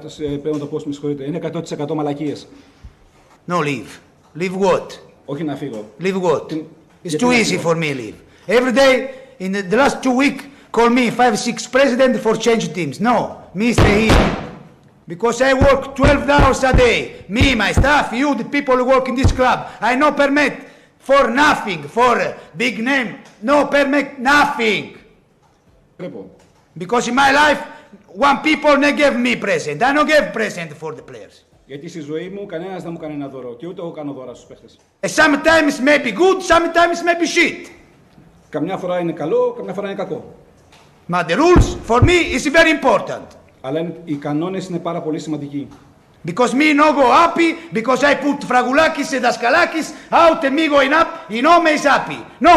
Πρέπει να το πω, με συγχωρείτε. Είναι 100% μαλακίες. No, leave. Leave what? Όχι να φύγω. Leave what? It's Γιατί too να easy φύγω? for me, leave. Every day, in the last 2 weeks, call me 5-6 president for change teams. No, me stay here. Because I work 12 hours a day. Me, my staff, you, the people who work in this club. I no permit for nothing, for a big name. No permit nothing. Πρέπει. Because in my life, one people they give me present. I don't give present for the players. Γιατί στη ζωή μου κανένας δεν μου κάνει ένα δώρο και ούτε εγώ κάνω δώρα στους παίχτες. Sometimes maybe good, sometimes maybe shit. Καμιά φορά είναι καλό, καμιά φορά είναι κακό. But the rules for me is very important. Αλλά οι κανόνες είναι πάρα πολύ σημαντικοί. Because me no go happy, because I put Fragulakis and Daskalakis out and me going up, you know me is happy. No,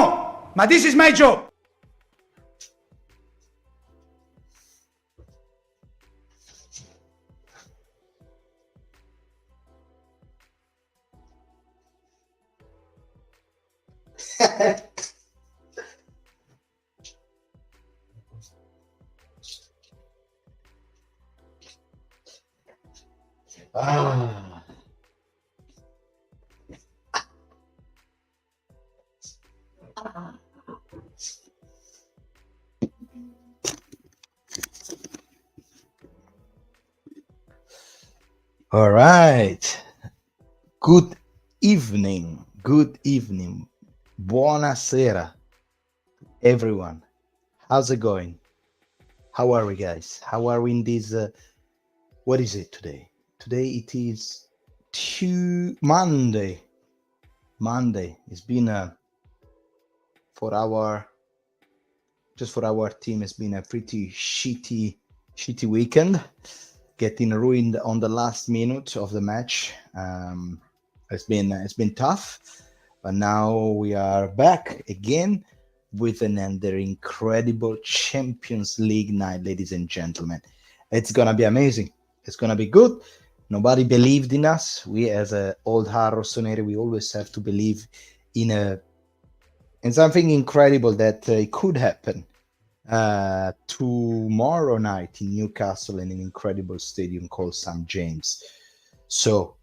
but this is my job. All right. Good evening. Good evening. Buonasera, everyone. How's it going? How are we, guys? How are we in this? What is it today? Today it is Monday. Monday. It's been for our team. It's been a pretty shitty weekend. Getting ruined on the last minute of the match. It's been tough, but now we are back again with another incredible Champions League night, ladies and gentlemen. It's gonna be amazing. It's gonna be good. Nobody believed in us. We, as a old Rossoneri, we always have to believe in something incredible that it could happen. Tomorrow night in Newcastle in an incredible stadium called St. James. So,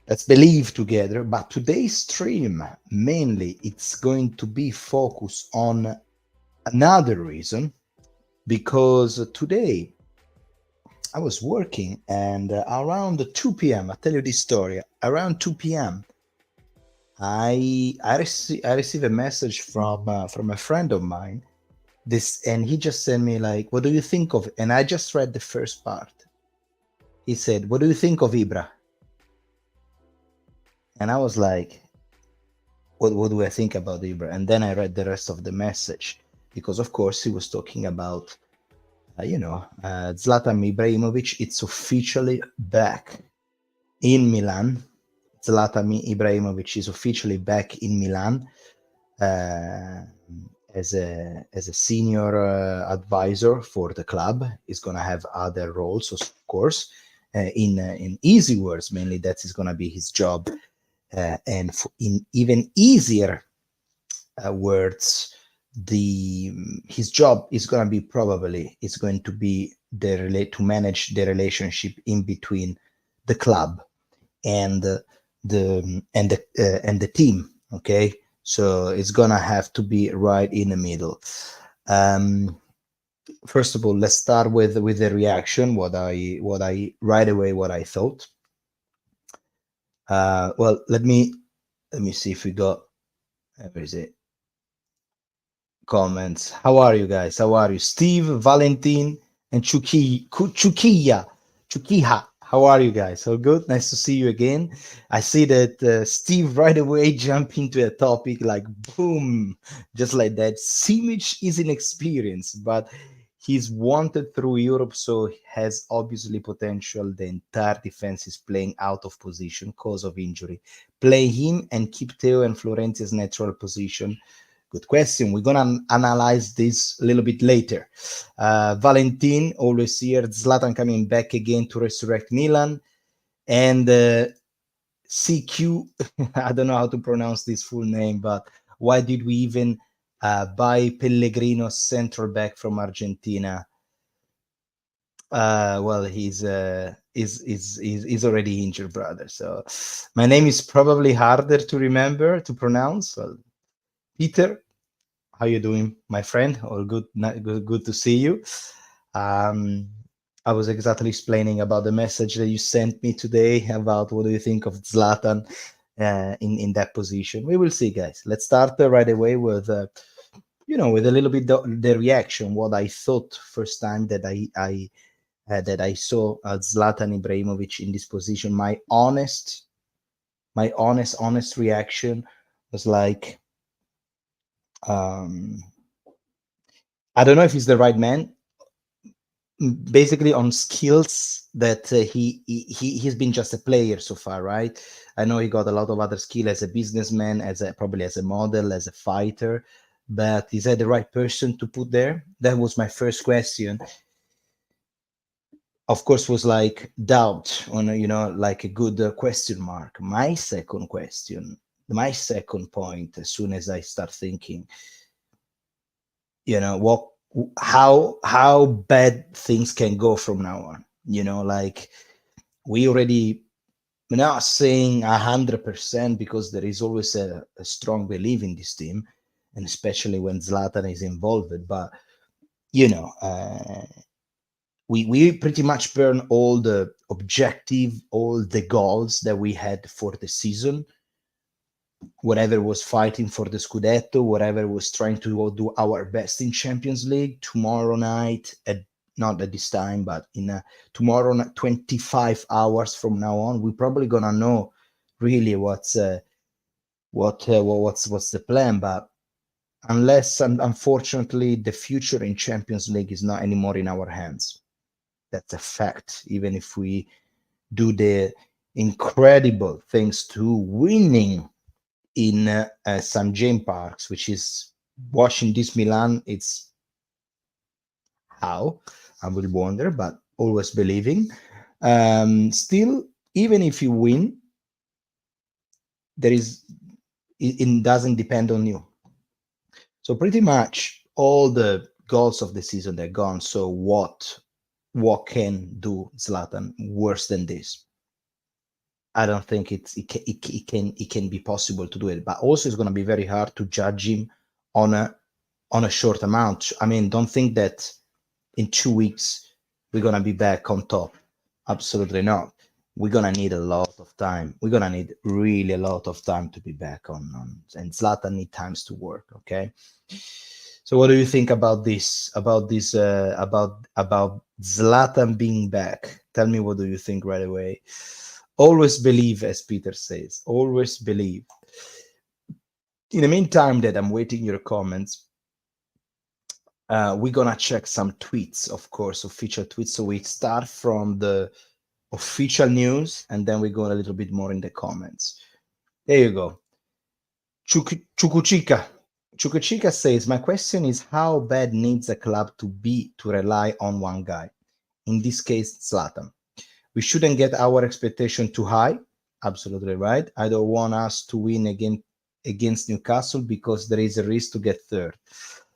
let's believe together. But today's stream, mainly, it's going to be focused on another reason, because today I was working and around 2 p.m., I'll tell you this story, around 2 p.m., I received a message from a friend of mine, and he just sent me like, what do you think of, and I just read the first part. He said, what do you think of Ibra? And I was like, what do I think about Ibra? And then I read the rest of the message, because of course he was talking about, Zlatan Ibrahimović. It's officially back in Milan. Zlatan Ibrahimović is officially back in Milan as a senior advisor for the club. He's gonna have other roles, of course. In easy words, mainly that is gonna be his job, and in even easier words, his job is going to be to manage the relationship in between the club and the team. Okay, so it's gonna have to be right in the middle. First of all, let's start with the reaction. What I right away what I thought. Well, let me see if we got, where is it? Comments. How are you guys? How are you? Steve, Valentin, and Chukiha. How are you guys? All good? Nice to see you again. I see that Steve right away jumped into a topic like boom, just like that. Simic is inexperienced, but he's wanted through Europe, so has obviously potential. The entire defense is playing out of position cause of injury. Play him and keep Theo and Florenzi's natural position. Good question. We're going to analyze this a little bit later. Valentin, always here. Zlatan coming back again to resurrect Milan. And CQ, I don't know how to pronounce this full name, but why did we even buy Pellegrino, central back from Argentina? Well, he's already injured, brother. So my name is probably harder to remember to pronounce. Well, Peter, how you doing, my friend? All good, good to see you. Um, I was exactly explaining about the message that you sent me today about what do you think of Zlatan in that position. We will see, guys. Let's start right away with with a little bit the reaction, what I thought first time that I saw Zlatan Ibrahimović in this position. My honest reaction was like, um, I don't know if he's the right man. Basically, on skills that he's been just a player so far, right? I know he got a lot of other skill as a businessman, probably as a model, as a fighter, but is that the right person to put there? That was my first question. Of course, was like doubt on like a good question mark. My second question, my second point, as soon as I start thinking, what how bad things can go from now on. Like, we already, we're not saying 100%, because there is always a strong belief in this team, and especially when Zlatan is involved. But we pretty much burn all the objective, all the goals that we had for the season. Whatever was fighting for the Scudetto, whatever was trying to do our best in Champions League, tomorrow night, not at this time, but in tomorrow night, 25 hours from now on, we're probably gonna know really what's the plan. But unless, unfortunately, the future in Champions League is not anymore in our hands. That's a fact. Even if we do the incredible things to winning in St. James Parks, which is watching this Milan, it's how I will wonder, but always believing. Still, even if you win, it doesn't depend on you. So pretty much all the goals of the season are gone. So what can do Zlatan worse than this? I don't think it can be possible to do it. But also, it's going to be very hard to judge him on a short amount. I mean, don't think that in 2 weeks we're going to be back on top. Absolutely not. We're going to need a lot of time. We're going to need really a lot of time to be back on. And Zlatan need times to work. Okay. So what do you think about this? About Zlatan being back? Tell me, what do you think right away? Always believe, as Peter says. Always believe. In the meantime that I'm waiting your comments, we're gonna check some tweets, of course, official tweets. So we start from the official news, and then we go a little bit more in the comments. There you go. Chukuchika says, my question is, how bad needs a club to be to rely on one guy? In this case, Zlatan. We shouldn't get our expectation too high. Absolutely right. I don't want us to win again against Newcastle, because there is a risk to get third.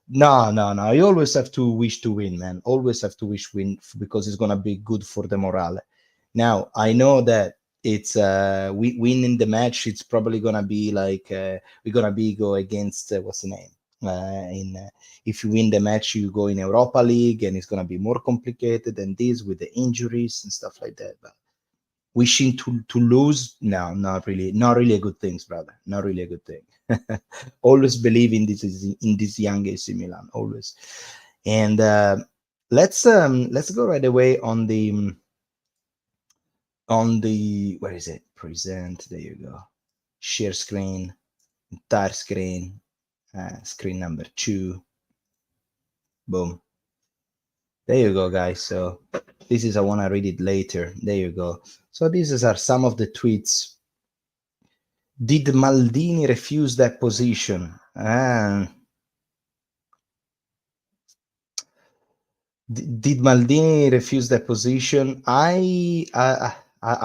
No. You always have to wish to win, man. Always have to wish win, because it's gonna be good for the morale. Now, I know that it's we winning the match. It's probably gonna be like we're gonna be go against what's the name? If you win the match, you go in Europa League, and it's gonna be more complicated than this with the injuries and stuff like that. But wishing to lose, no, not really a good thing, brother. Not really a good thing. Always believe in this young AC Milan, always. And let's go right away on the where is it? Present. There you go. Share screen, entire screen, screen number 2. Boom. There you go, guys. So this is, I want to read it later. There you go. So these are some of the tweets. Did Maldini refuse that position? Did Maldini refuse that position? I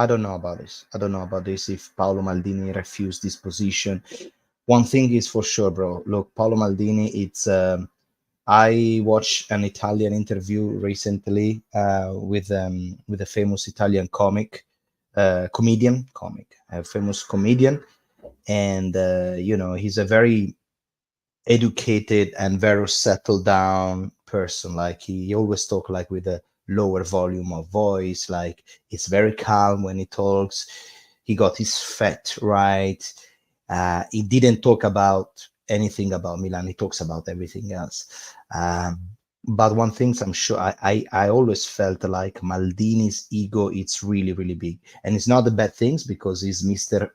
don't know about this. I don't know about this, if Paolo Maldini refused this position. One thing is for sure, bro. Look, Paolo Maldini, I watched an Italian interview recently with a famous Italian comedian, a famous comedian, and he's a very educated and very settled down person. Like he always talk like with a lower volume of voice, like it's very calm when he talks. He got his fat right. He didn't talk about anything about Milan. He talks about everything else. But one thing I'm sure, I always felt like Maldini's ego, it's really, really big. And it's not the bad things, because he's Mr.,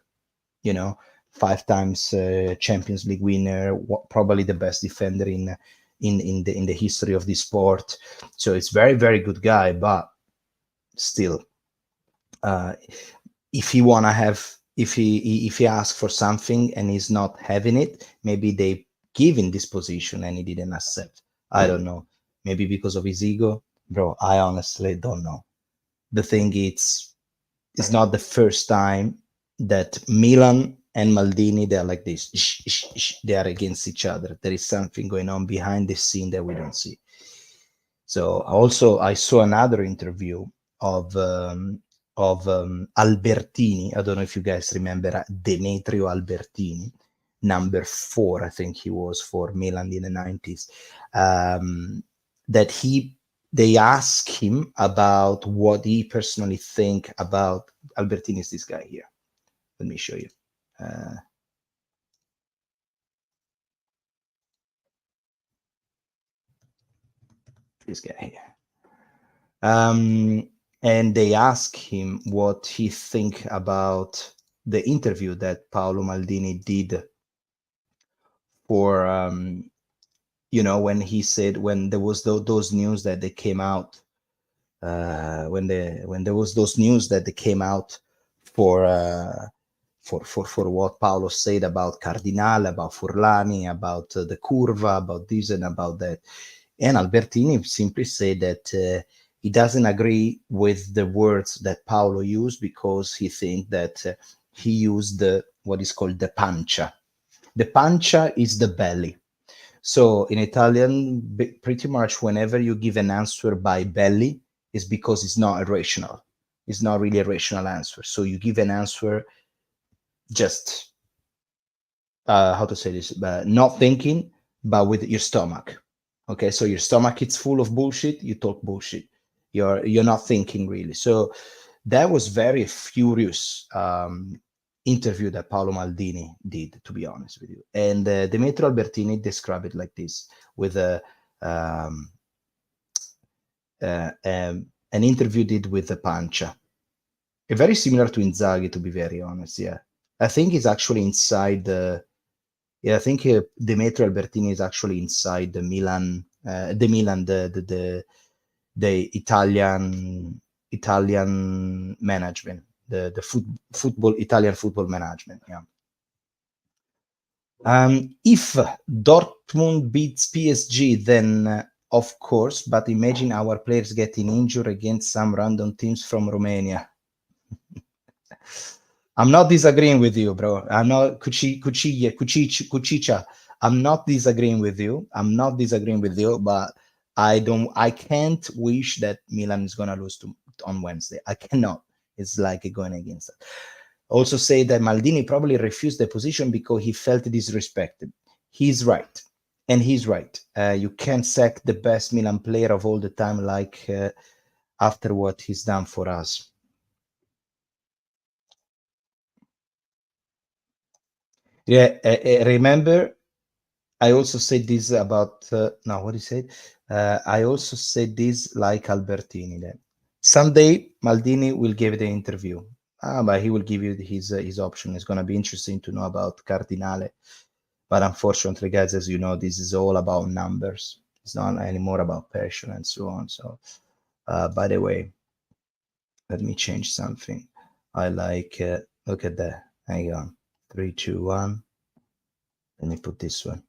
5 times Champions League winner, probably the best defender in the history of this sport. So it's very, very good guy, but still, if he asks for something and he's not having it, maybe they give him this position and he didn't accept. I don't know. Maybe because of his ego, bro. I honestly don't know. The thing it's not the first time that Milan and Maldini, they're like this. They are against each other. There is something going on behind the scene that we don't see. So also I saw another interview of Albertini. I don't know if you guys remember Demetrio Albertini, number 4, I think he was for Milan in the 90s. They asked him about what he personally think about Albertini. Is this guy here? Let me show you. This guy here. And they ask him what he think about the interview that Paolo Maldini did for, when he said, when there was those news that they came out, when there was those news that they came out for what Paolo said about Cardinale, about Furlani, about the Curva, about this and about that. And Albertini simply said that he doesn't agree with the words that Paolo used, because he thinks that he used what is called the pancia. The pancia is the belly. So in Italian, pretty much whenever you give an answer by belly, is because it's not irrational. It's not really a rational answer. So you give an answer just, how to say this, not thinking, but with your stomach. Okay, so your stomach is full of bullshit, you talk bullshit. You're not thinking really. So that was very furious interview that Paolo Maldini did, to be honest with you. And Demetrio Albertini described it like this, with an interview did with the pancia. Very similar to Inzaghi, to be very honest. Yeah, I think he's actually inside the. Yeah, I think Demetrio Albertini is actually inside the Milan, the Italian management, the Italian football management. Yeah. If Dortmund beats PSG, then of course, but imagine our players getting injured against some random teams from Romania. I'm not disagreeing with you, bro. I'm not Kuchicha. I'm not disagreeing with you. But I can't wish that Milan is gonna lose on Wednesday. I cannot. It's like going against that. Also say that Maldini probably refused the position because he felt disrespected. He's right. And he's right. You can't sack the best Milan player of all the time, like after what he's done for us. Yeah, remember, I also said this about, no, what he said? I also said this like Albertini. Then someday Maldini will give the interview. But he will give you his option. It's going to be interesting to know about Cardinale. But unfortunately, guys, as you know, this is all about numbers. It's not anymore about passion and so on. So, by the way, let me change something. I like, look at that. Hang on. 3, 2, 1. Let me put this one.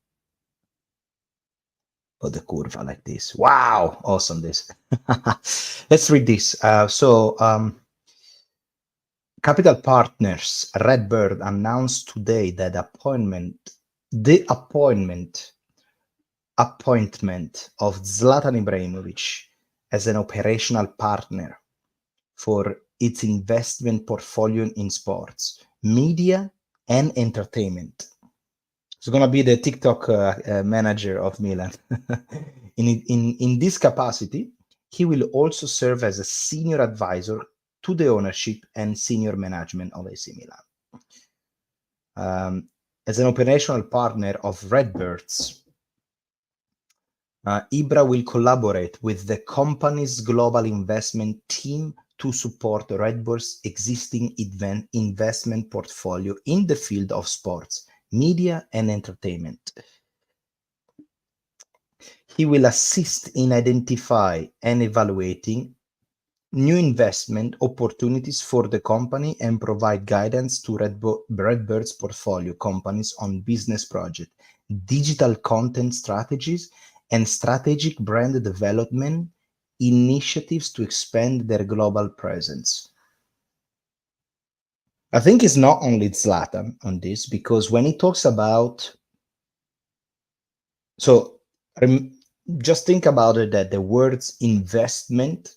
Put the curva like this. Wow, awesome this. Let's read this. Capital Partners Redbird announced today that the appointment appointment of Zlatan Ibrahimović as an operational partner for its investment portfolio in sports, media, and entertainment. It's going to be the TikTok manager of Milan. In this capacity, he will also serve as a senior advisor to the ownership and senior management of AC Milan. As an operational partner of Redbirds, Ibra will collaborate with the company's global investment team to support Redbirds' existing investment portfolio in the field of sports, media, and entertainment. He will assist in identifying and evaluating new investment opportunities for the company and provide guidance to Redbird's portfolio companies on business projects, digital content strategies, and strategic brand development initiatives to expand their global presence. I think it's not only Zlatan on this, because when he talks about, just think about it, that the words investment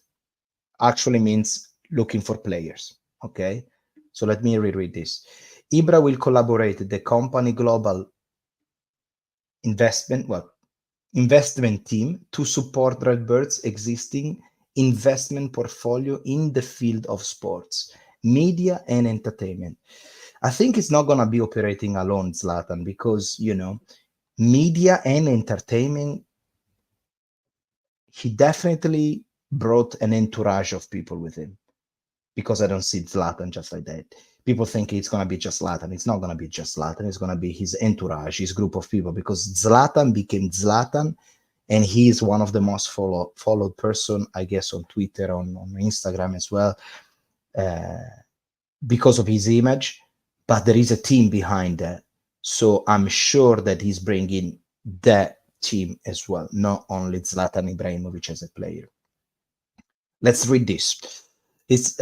actually means looking for players. Okay, so let me reread this. Ibra will collaborate with the company global investment team to support Redbird's existing investment portfolio in the field of sports, media, and entertainment. I think it's not going to be operating alone, Zlatan, because, media and entertainment, he definitely brought an entourage of people with him, because I don't see Zlatan just like that. People think it's going to be just Zlatan. It's not going to be just Zlatan. It's going to be his entourage, his group of people, because Zlatan became Zlatan, and he is one of the most followed person, I guess, on Twitter, on Instagram as well, because of his image. But there is a team behind that. So I'm sure that he's bringing that team as well, not only Zlatan Ibrahimović as a player. Let's read this. It's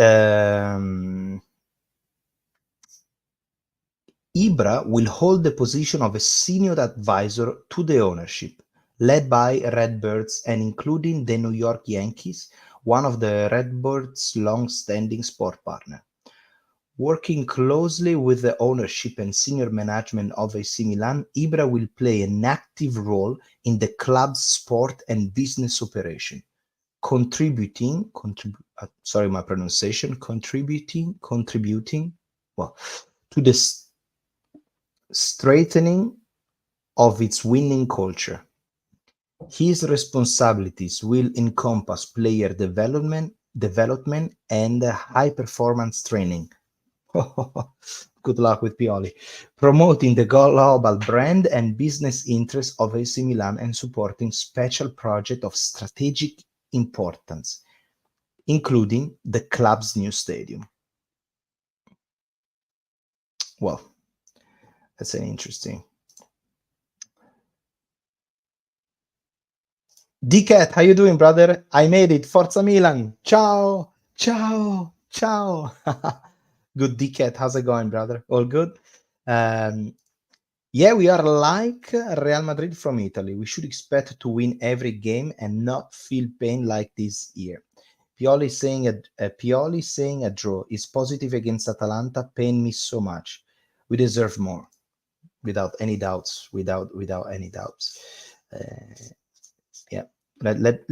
Ibra will hold the position of a senior advisor to the ownership, led by Redbirds and including the New York Yankees, one of the Redbirds' long-standing sport partner. Working closely with the ownership and senior management of AC Milan, Ibra will play an active role in the club's sport and business operation, contributing to the strengthening of its winning culture. His responsibilities will encompass player development and high performance training. Good luck with Pioli. Promoting the global brand and business interests of AC Milan and supporting special projects of strategic importance, including the club's new stadium. Well, that's an interesting. D-Cat, how you doing, brother? I made it. Forza Milan. Ciao, ciao, ciao. Good, D-Cat. How's it going, brother? All good? Yeah, we are like Real Madrid from Italy. We should expect to win every game and not feel pain like this year. Pioli saying a draw is positive against Atalanta. Pain me so much. We deserve more, without any doubts. Without any doubts. Yeah. Let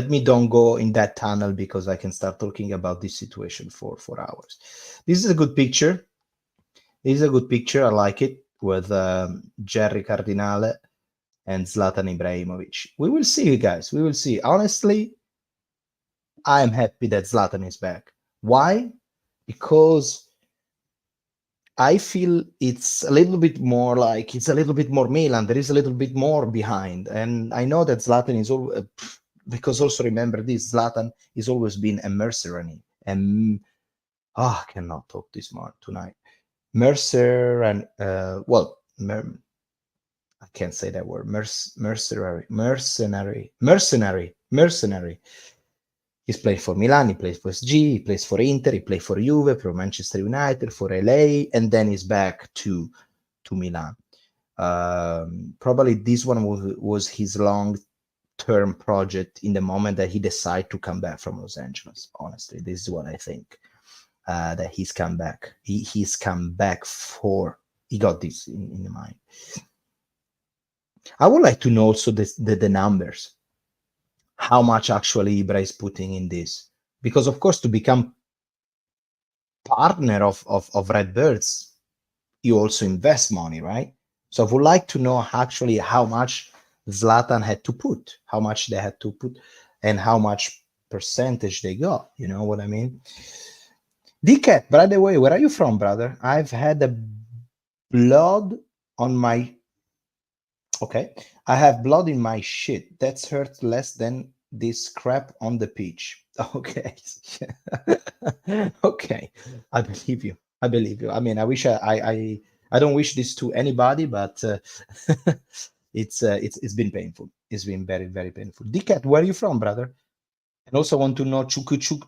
me don't go in that tunnel, because I can start talking about this situation for hours. This is a good picture. I like it, with Jerry Cardinale and Zlatan Ibrahimović. We will see, you guys. We will see. Honestly, I am happy that Zlatan is back. Why? Because I feel it's a little bit more Milan. There is a little bit more behind. And I know that Zlatan is all, because also remember this, Zlatan has always been a mercenary. And I cannot talk this more tonight. I can't say that word. Mercenary. He's played for Milan, he plays for SG, he plays for Inter, he plays for Juve, for Manchester United, for LA, and then he's back to Milan. Probably this one was his long-term project in the moment that he decided to come back from Los Angeles. Honestly, this is what I think, that he's come back. He's come back for, he got this in the mind. I would like to know also the numbers, how much actually Ibra is putting in this, because of course to become partner of Redbirds, you also invest money, right? So I would like to know actually how much Zlatan had to put, how much they had to put, and how much percentage they got. You know what I mean? DCat, by the way, where are you from, brother? I've had a blood on my... Okay. I have blood in my shit. That's hurt less than this crap on the pitch. Okay. Okay. I believe you. I believe you. I mean, I wish I don't wish this to anybody, but it's been painful. It's been very, very painful. Dikat, where are you from, brother? And also want to know Chukuchika.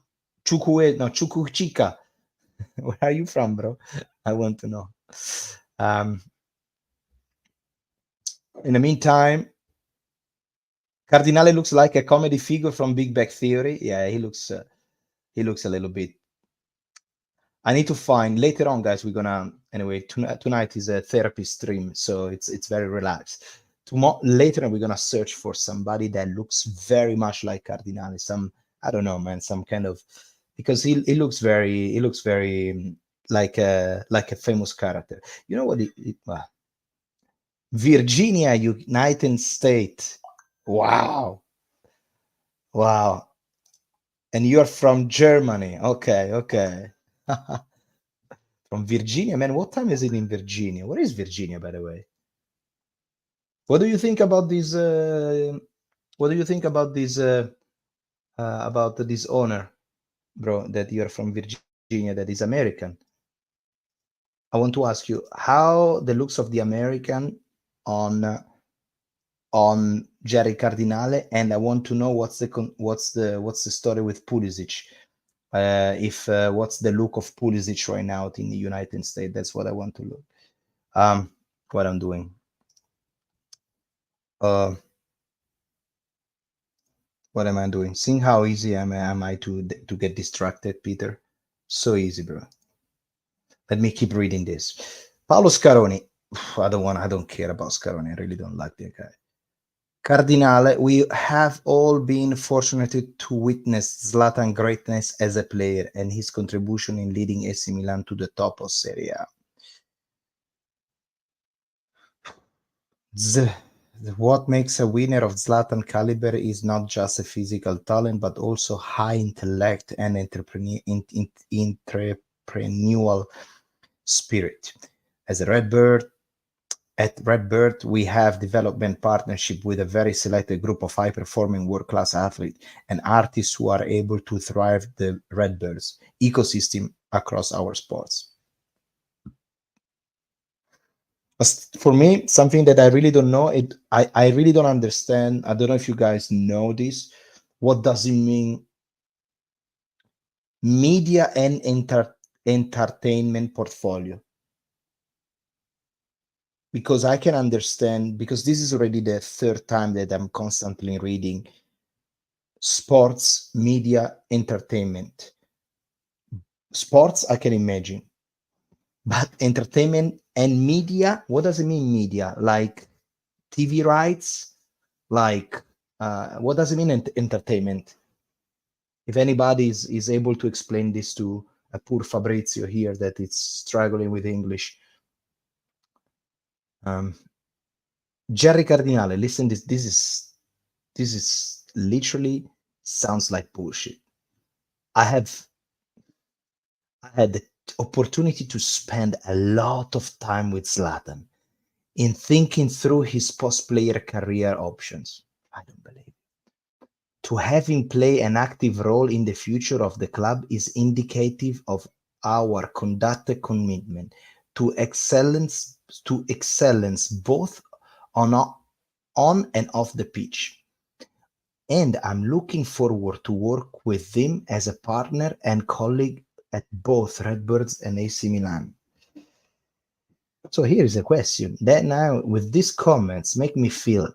Where are you from, bro? I want to know. In the meantime, Cardinale looks like a comedy figure from Big Bang Theory. Yeah, he looks a little bit. I need to find later on, guys. We're gonna anyway. Tonight is a therapy stream, so it's very relaxed. Tomorrow later, we're gonna search for somebody that looks very much like Cardinale. Some, I don't know, man. Some kind of, because he looks very like a famous character. You know what? Well, Virginia, United States. Wow. Wow. And you're from Germany. Okay, okay. From Virginia, man. What time is it in Virginia? What is Virginia, by the way? What do you think about this? What do you think about this? About this owner, bro? That you're from Virginia, that is American. I want to ask you how the looks of the American on Jerry Cardinale, and I want to know what's the story with Pulisic. What's the look of Pulisic right now in the United States? That's what I want to look. What I'm doing. What am I doing? Seeing how easy am I to get distracted, Peter? So easy, bro. Let me keep reading this. Paolo Scaroni. I don't care about Scaroni. I really don't like that guy. Cardinale, we have all been fortunate to witness Zlatan greatness as a player and his contribution in leading AC Milan to the top of Serie A. What makes a winner of Zlatan caliber is not just a physical talent, but also high intellect and entrepreneurial spirit. As a Redbird, at Redbird, we have development partnership with a very selected group of high-performing world-class athletes and artists who are able to thrive the Redbirds ecosystem across our sports. But for me, something that I really don't know, I really don't understand. I don't know if you guys know this. What does it mean? Media and entertainment portfolio. Because I can understand, because this is already the third time that I'm constantly reading sports, media, entertainment. Sports, I can imagine. But entertainment and media, what does it mean, media? Like TV rights? Like, what does it mean, entertainment? If anybody is able to explain this to a poor Fabrizio here that is struggling with English. Jerry Cardinale, listen, this is literally sounds like bullshit. I had the opportunity to spend a lot of time with Zlatan in thinking through his post-player career options. I don't believe it. To have him play an active role in the future of the club is indicative of our conducted commitment to excellence both on and off the pitch. And I'm looking forward to work with him as a partner and colleague at both Redbirds and AC Milan. So here is a question that now with these comments make me feel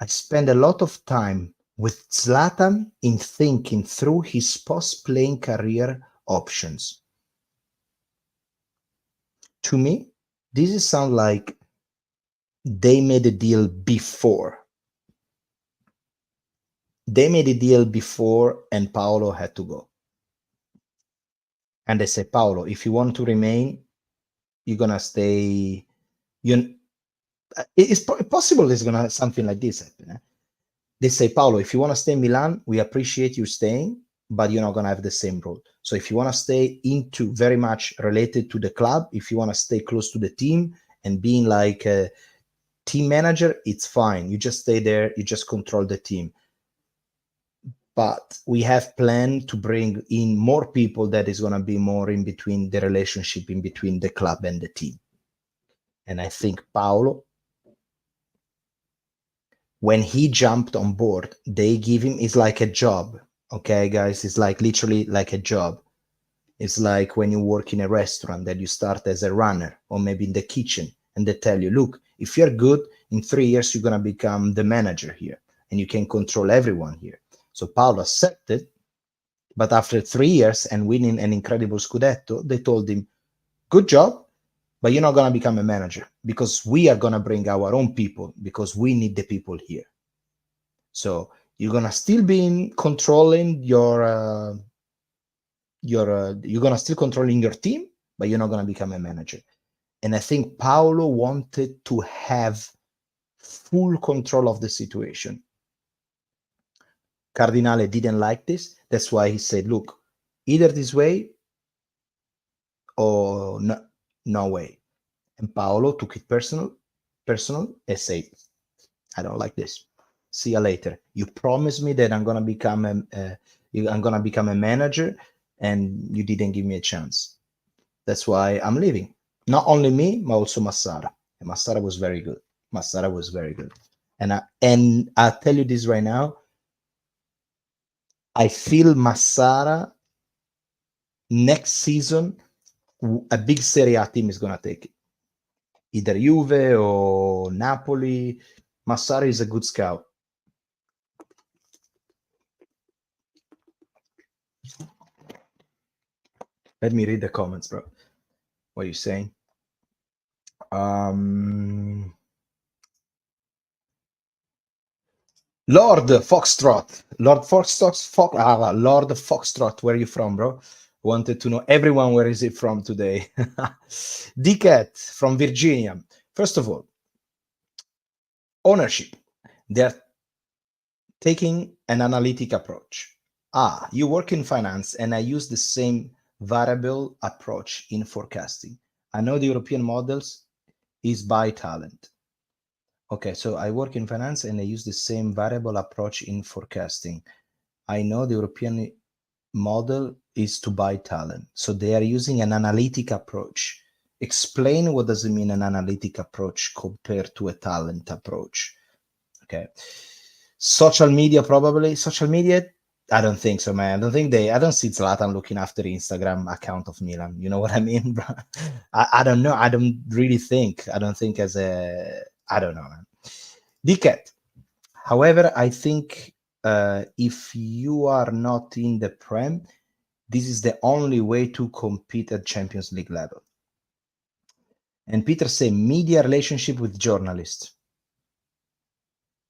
I spend a lot of time with Zlatan in thinking through his post-playing career options. To me, this sounds like they made a deal before. They made a deal before and Paolo had to go. And they say, Paolo, if you want to remain, you're going to stay. It's possible there's going to something like this happen. Eh? They say, Paolo, if you want to stay in Milan, we appreciate you staying, but you're not going to have the same role. So if you want to stay into very much related to the club, if you want to stay close to the team and being like a team manager, it's fine. You just stay there. You just control the team. But we have planned to bring in more people that is going to be more in between the relationship in between the club and the team. And I think Paolo, when he jumped on board, they give him, it's like a job. Okay, guys, it's like literally like a job. It's like when you work in a restaurant that you start as a runner or maybe in the kitchen and they tell you, look, if you're good, in 3 years, you're going to become the manager here and you can control everyone here. So Paolo accepted, but after 3 years and winning an incredible Scudetto, they told him, good job, but you're not going to become a manager because we are going to bring our own people because we need the people here. So you're going to still be controlling you're going to still controlling your team, but you're not going to become a manager. And I think Paolo wanted to have full control of the situation. Cardinale didn't like this. That's why he said, look, either this way or no way. And Paolo took it personal and said, I don't like this. See you later. You promised me that I'm going to become a manager and you didn't give me a chance. That's why I'm leaving. Not only me, but also Massara. And Massara was very good. Massara was very good. And I'll tell you this right now. I feel Massara next season, a big Serie A team is going to take it. Either Juve or Napoli. Massara is a good scout. Let me read the comments, bro. What are you saying? Lord Foxtrot. Lord Foxtrot, where are you from, bro? Wanted to know everyone where is it from today. Dickett from Virginia. First of all, ownership. They're taking an analytic approach. You work in finance and I use the same variable approach in forecasting. I know the European models is by talent. Okay, so I work in finance and I use the same variable approach in forecasting. I know the European model is to buy talent. So they are using an analytic approach. Explain what does it mean an analytic approach compared to a talent approach. Okay. Social media, probably. Social media, I don't think so, man. I don't see Zlatan looking after the Instagram account of Milan. You know what I mean, bro? I don't know. I don't think I don't know, man. Dickett. However, I think if you are not in the Prem, this is the only way to compete at Champions League level. And Peter say media relationship with journalists.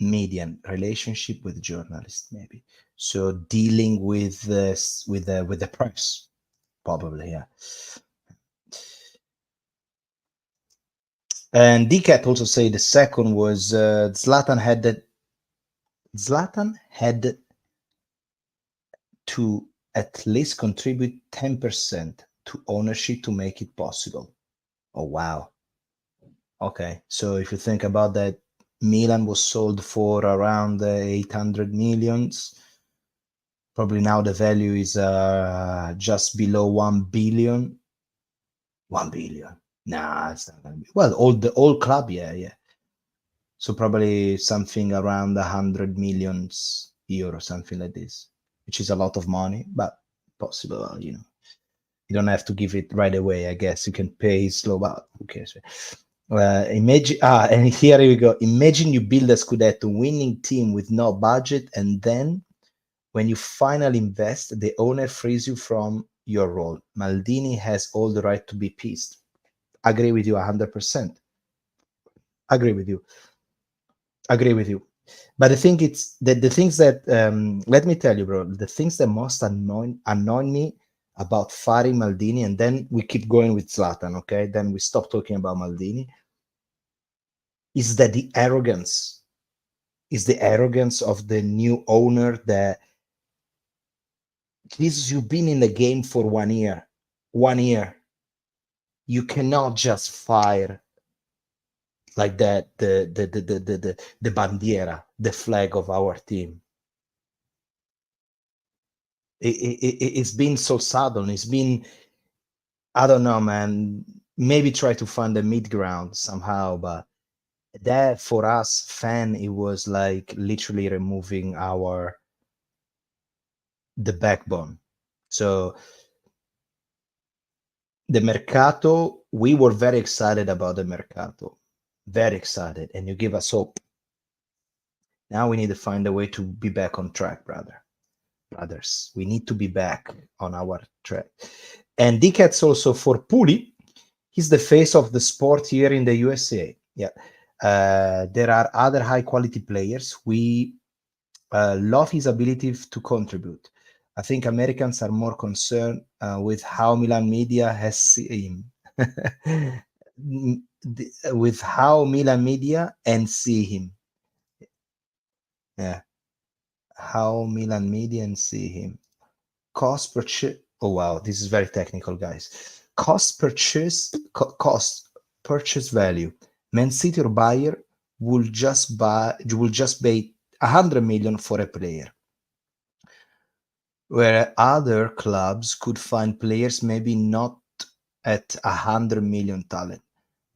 Median relationship with journalists, maybe. So dealing with the press, probably, yeah. And Dickett also say the second was Zlatan had to at least contribute 10% to ownership to make it possible. Oh, wow. Okay, so if you think about that, Milan was sold for around 800 millions. Probably now the value is just below 1 billion. 1 billion. Nah, it's not gonna be. Well, the old club, yeah. So probably something around 100 millions euro, something like this, which is a lot of money, but possible, you know. You don't have to give it right away. I guess you can pay slow, but who cares? Imagine, and here we go. Imagine you build a Scudetto winning team with no budget, and then when you finally invest, the owner frees you from your role. Maldini has all the right to be pissed. Agree with you 100%. Agree with you. But I think it's the things that let me tell you, bro, the things that most annoy me about firing Maldini, and then we keep going with Zlatan, okay? Then we stop talking about Maldini, is that the arrogance of the new owner that Jesus, you've been in the game for 1 year. 1 year. You cannot just fire like that the bandiera, the flag of our team. It's been so sudden. It's been, I don't know, man. Maybe try to find a mid ground somehow, but that for us fan, it was like literally removing the backbone. So the mercato, we were very excited about the mercato, very excited, and you give us hope. Now we need to find a way to be back on track, brothers. We need to be back on our track. And Dickets also for Puli, he's the face of the sport here in the USA. Yeah, there are other high quality players. We love his ability to contribute. I think Americans are more concerned with how Milan media has seen him. With how Milan media and see him. Yeah. How Milan media and see him. Cost purchase. Oh, wow. This is very technical, guys. Cost purchase value. Man City or Bayer will just pay 100 million for a player, where other clubs could find players maybe not at 100 million talent,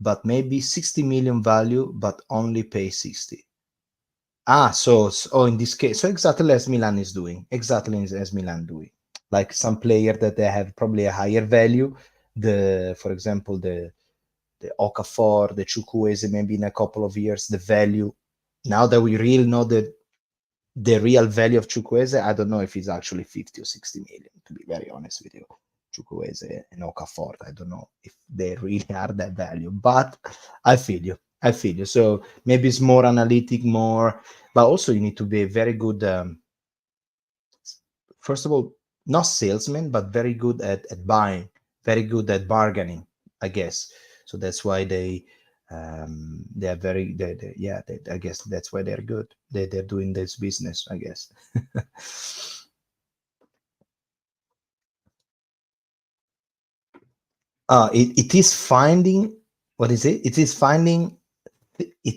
but maybe 60 million value, but only pay 60. So in this case, so exactly as Milan is doing, like some player that they have probably a higher value. For example, the Okafor, the Chukwueze, maybe in a couple of years, the value. Now that we really know the real value of Chukwueze, I don't know if it's actually 50 or 60 million, to be very honest with you. Chukwueze and Okafor, I don't know if they really are that value, but I feel you. So maybe it's more analytic, but also you need to be a very good, first of all, not salesman, but very good at buying, very good at bargaining, I guess. So that's why they are very, I guess that's why they're good. They're doing this business, I guess. It is finding, what is it? It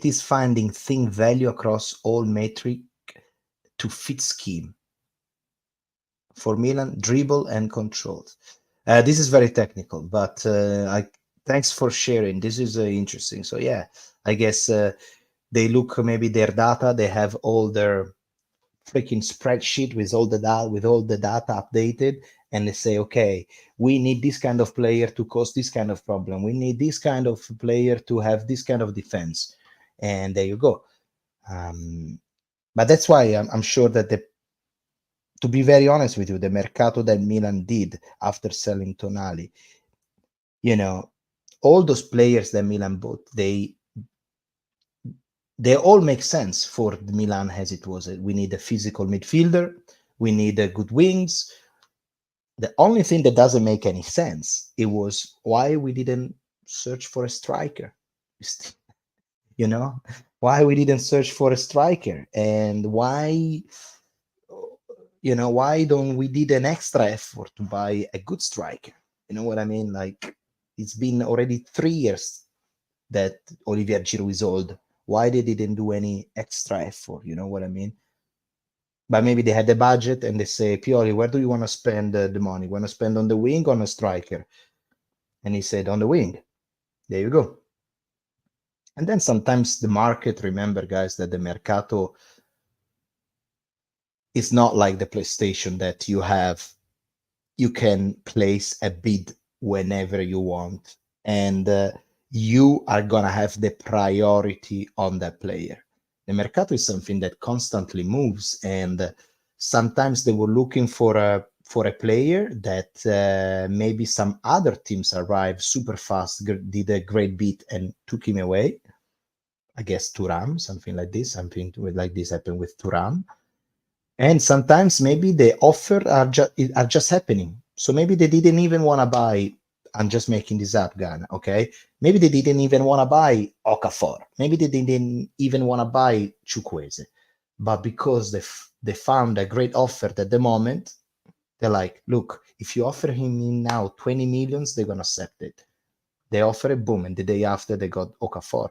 is finding thing value across all metric to fit scheme. For Milan, dribble and controls. This is very technical, but thanks for sharing. This is interesting. So yeah, I guess they look maybe their data. They have all their freaking spreadsheet with all the data updated, and they say, okay, we need this kind of player to cause this kind of problem. We need this kind of player to have this kind of defense, and there you go. But that's why I'm sure that to be very honest with you, the mercato that Milan did after selling Tonali, all those players that Milan bought, they all make sense for Milan as it was. We need a physical midfielder. We need good wings. The only thing that doesn't make any sense, it was why we didn't search for a striker. Why we didn't search for a striker, and why don't we did an extra effort to buy a good striker? You know what I mean? Like, it's been already 3 years that Olivier Giroud is old. Why they didn't do any extra effort? You know what I mean? But maybe they had the budget and they say, Pioli, where do you want to spend the money? Want to spend on the wing or on a striker? And he said, on the wing. There you go. And then sometimes the market, remember, guys, that the mercato is not like the PlayStation that you have you can place a bid whenever you want, and you are gonna have the priority on that player. The mercato is something that constantly moves, and sometimes they were looking for a player that maybe some other teams arrived super fast, did a great bid, and took him away. I guess Turam, something like this. Something like this happened with Turam. And sometimes maybe the offer are just happening. So maybe they didn't even want to buy. I'm just making this up, Ghana. Okay, maybe they didn't even want to buy Okafor. Maybe they didn't even want to buy Chukwueze, but because they found a great offer at the moment, they're like, look, if you offer him now 20 millions, they're gonna accept it. They offer it, boom, and the day after they got Okafor.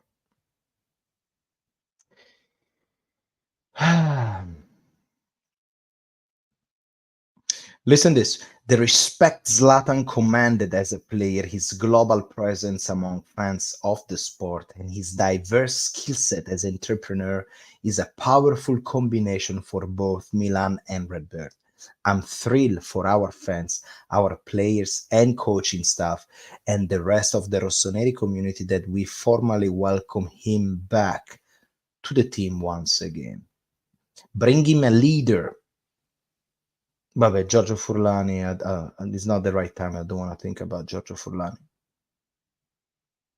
Listen this. The respect Zlatan commanded as a player, his global presence among fans of the sport, and his diverse skill set as entrepreneur is a powerful combination for both Milan and Redbird. I'm thrilled for our fans, our players and coaching staff, and the rest of the Rossoneri community that we formally welcome him back to the team once again. Bring him a leader. Vabbè, Giorgio Furlani, it's not the right time. I don't want to think about Giorgio Furlani.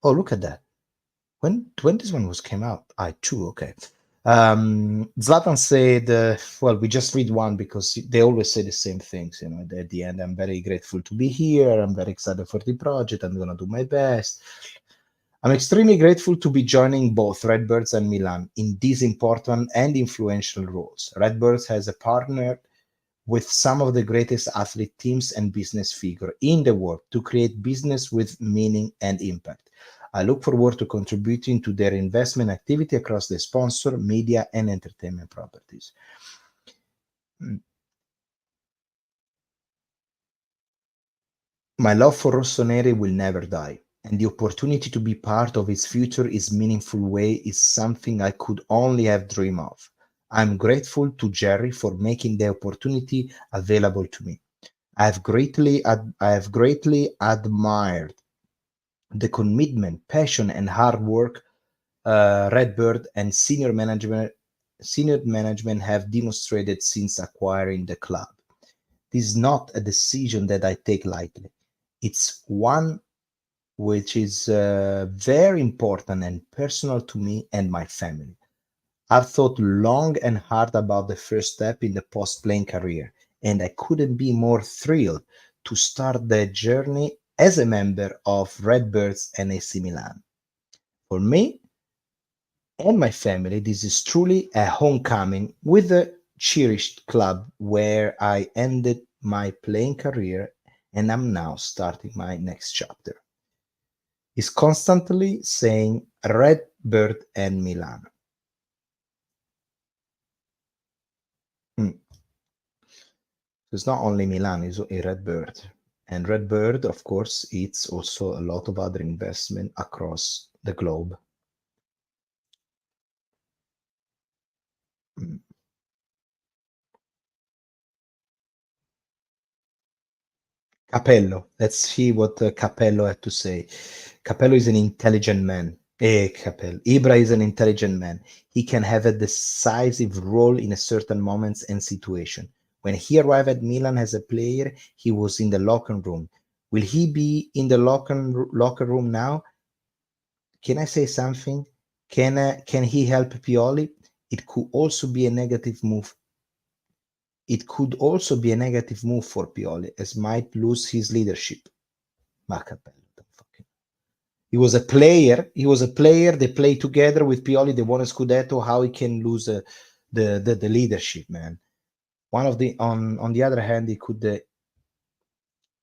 Oh, look at that. When this one was came out? Two, okay. Zlatan said, well, we just read one because they always say the same things, you know, at the end. I'm very grateful to be here. I'm very excited for the project. I'm going to do my best. I'm extremely grateful to be joining both Redbirds and Milan in these important and influential roles. Redbirds has a partner with some of the greatest athlete teams and business figures in the world to create business with meaning and impact. I look forward to contributing to their investment activity across the sponsor, media, and entertainment properties. My love for Rossoneri will never die, and the opportunity to be part of its future in a meaningful way is something I could only have dreamed of. I'm grateful to Jerry for making the opportunity available to me. I have greatly admired the commitment, passion, and hard work Redbird and senior management have demonstrated since acquiring the club. This is not a decision that I take lightly. It's one which is very important and personal to me and my family. I've thought long and hard about the first step in the post-playing career, and I couldn't be more thrilled to start the journey as a member of Redbirds and AC Milan. For me and my family, this is truly a homecoming with the cherished club where I ended my playing career and I'm now starting my next chapter. He's constantly saying Redbird and Milan. Mm. It's not only Milan, it's a Redbird. And Redbird, of course, it's also a lot of other investment across the globe. Mm. Capello. Let's see what Capello had to say. Capello is an intelligent man. Capello. Ibra is an intelligent man. He can have a decisive role in a certain moments and situation. When he arrived at Milan as a player, he was in the locker room. Will he be in the locker room now? Can I say something? Can he help Pioli? It could also be a negative move. It could also be a negative move for Pioli, as might lose his leadership. Capello. He was a player. He was a player. They played together with Pioli. They won a Scudetto. How he can lose the leadership, man? One of the on the other hand, he could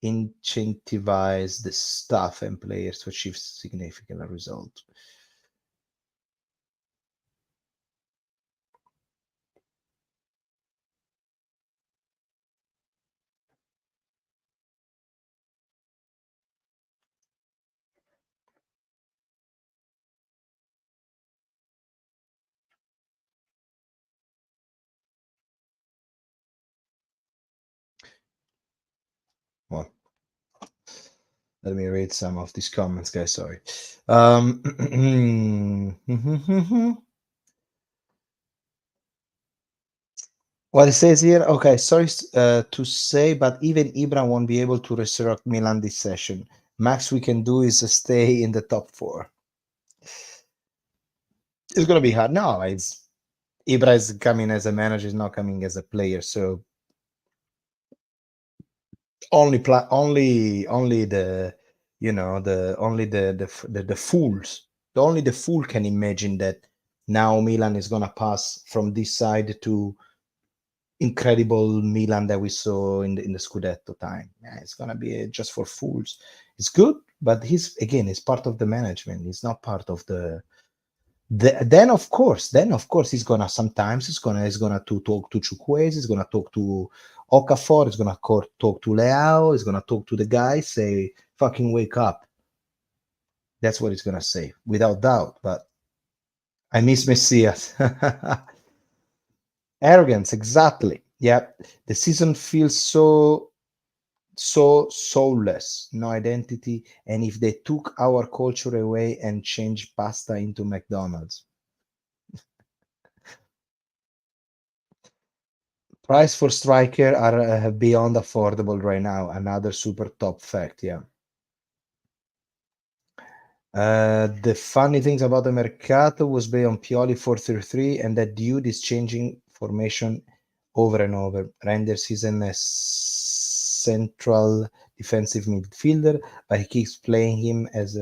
incentivize the staff and players to achieve significant results. Well, let me read some of these comments, guys. Sorry. What it says here, okay, sorry to say, but even Ibra won't be able to resurrect Milan this session. Max we can do is stay in the top 4. It's gonna be hard. No, it's Ibra is coming as a manager, is not coming as a player. So only the the fools, only the fool can imagine that now Milan is gonna pass from this side to incredible Milan that we saw in the Scudetto time. Yeah, it's gonna be just for fools. It's good, but he's part of the management. He's not part of then of course he's gonna to talk to Chukwueze, he's gonna talk to Okafor, he's gonna talk to Leao, he's gonna talk to the guys, say fucking wake up. That's what he's gonna say, without doubt. But I miss Messias. Arrogance, exactly. Yeah, the season feels so soulless, no identity. And if they took our culture away and changed pasta into McDonald's, price for striker are beyond affordable right now. Another super top fact. Yeah. The funny things about the Mercato was based on Pioli 4-3-3, and that dude is changing formation over and over. Renders isn't a central defensive midfielder, but he keeps playing him as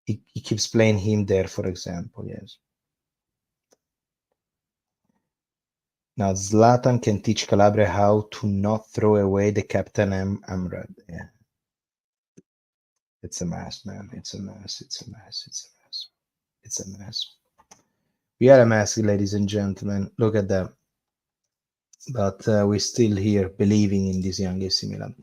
he keeps playing him there, for example. Yes. Now Zlatan can teach Calabria how to not throw away the Captain Amrad. Yeah. It's a mess, man. It's a mess. It's a mess. It's a mess. It's a mess. We are a mess, ladies and gentlemen. Look at that. But we're still here believing in this young AC Milan.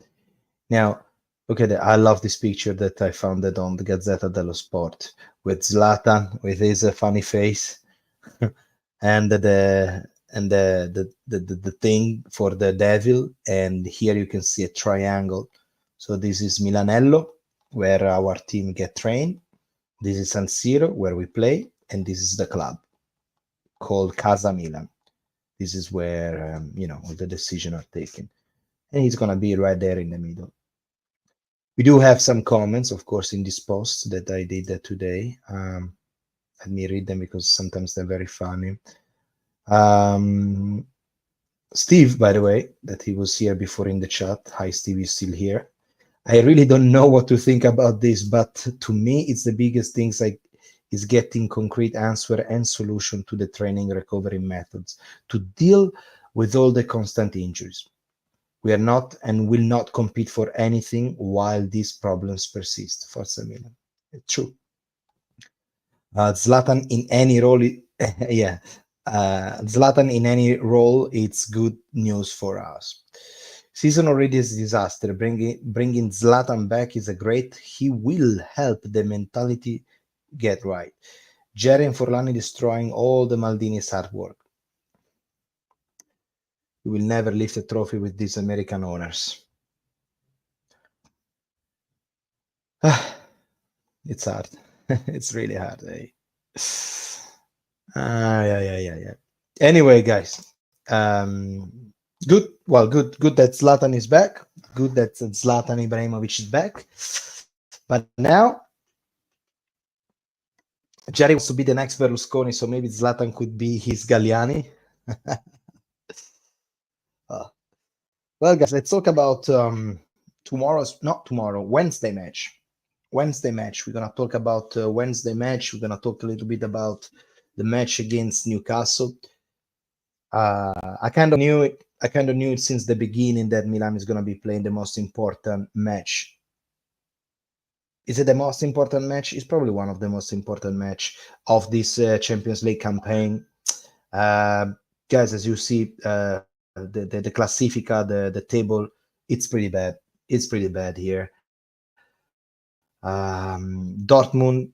Now, look at that. I love this picture that I found it on the Gazzetta dello Sport with Zlatan with his funny face and the thing for the devil. And here you can see a triangle. So this is Milanello, where our team get trained. This is San Siro, where we play, and this is the club called Casa Milan. This is where the decisions are taken, and he's gonna be right there in the middle. We do have some comments, of course, in this post that I did today. Let me read them because sometimes they're very funny. Steve, by the way, that he was here before in the chat. Hi, Steve, is still here. I really don't know what to think about this, but to me, it's the biggest things is getting concrete answer and solution to the training recovery methods to deal with all the constant injuries. We are not and will not compete for anything while these problems persist. Forza Milan. It's true. Zlatan in any role, yeah. Zlatan in any role, it's good news for us. Season already is a disaster. Bringing Zlatan back is a great. He will help the mentality get right. Jerry and Forlani destroying all the Maldini's hard work. We will never lift a trophy with these American owners. It's hard. It's really hard. Eh? Yeah. Anyway, guys. Good. Well, good that Zlatan is back. Good that Zlatan Ibrahimović is back. But now, Jerry wants to be the next Berlusconi, so maybe Zlatan could be his Galliani. Well, guys, let's talk about Wednesday match. Wednesday match. We're gonna talk about Wednesday match. We're gonna talk a little bit about the match against Newcastle. I kind of knew it since the beginning that Milan is gonna be playing the most important match. Is it the most important match? It's probably one of the most important match of this Champions League campaign. Guys, as you see, the Classifica, the table, it's pretty bad. It's pretty bad here. Dortmund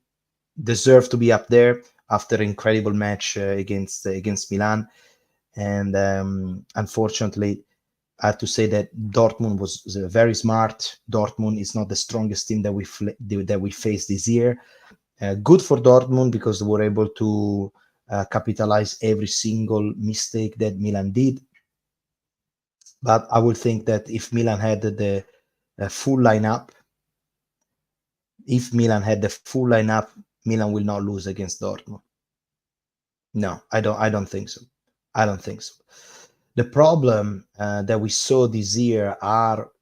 deserve to be up there after an incredible match against Milan, and unfortunately, I have to say that Dortmund was very smart. Dortmund is not the strongest team that we faced this year. Good for Dortmund because they were able to capitalize every single mistake that Milan did. But I would think that if Milan had the full lineup, Milan will not lose against Dortmund. No, I don't think so. I don't think so. The problem that we saw this year are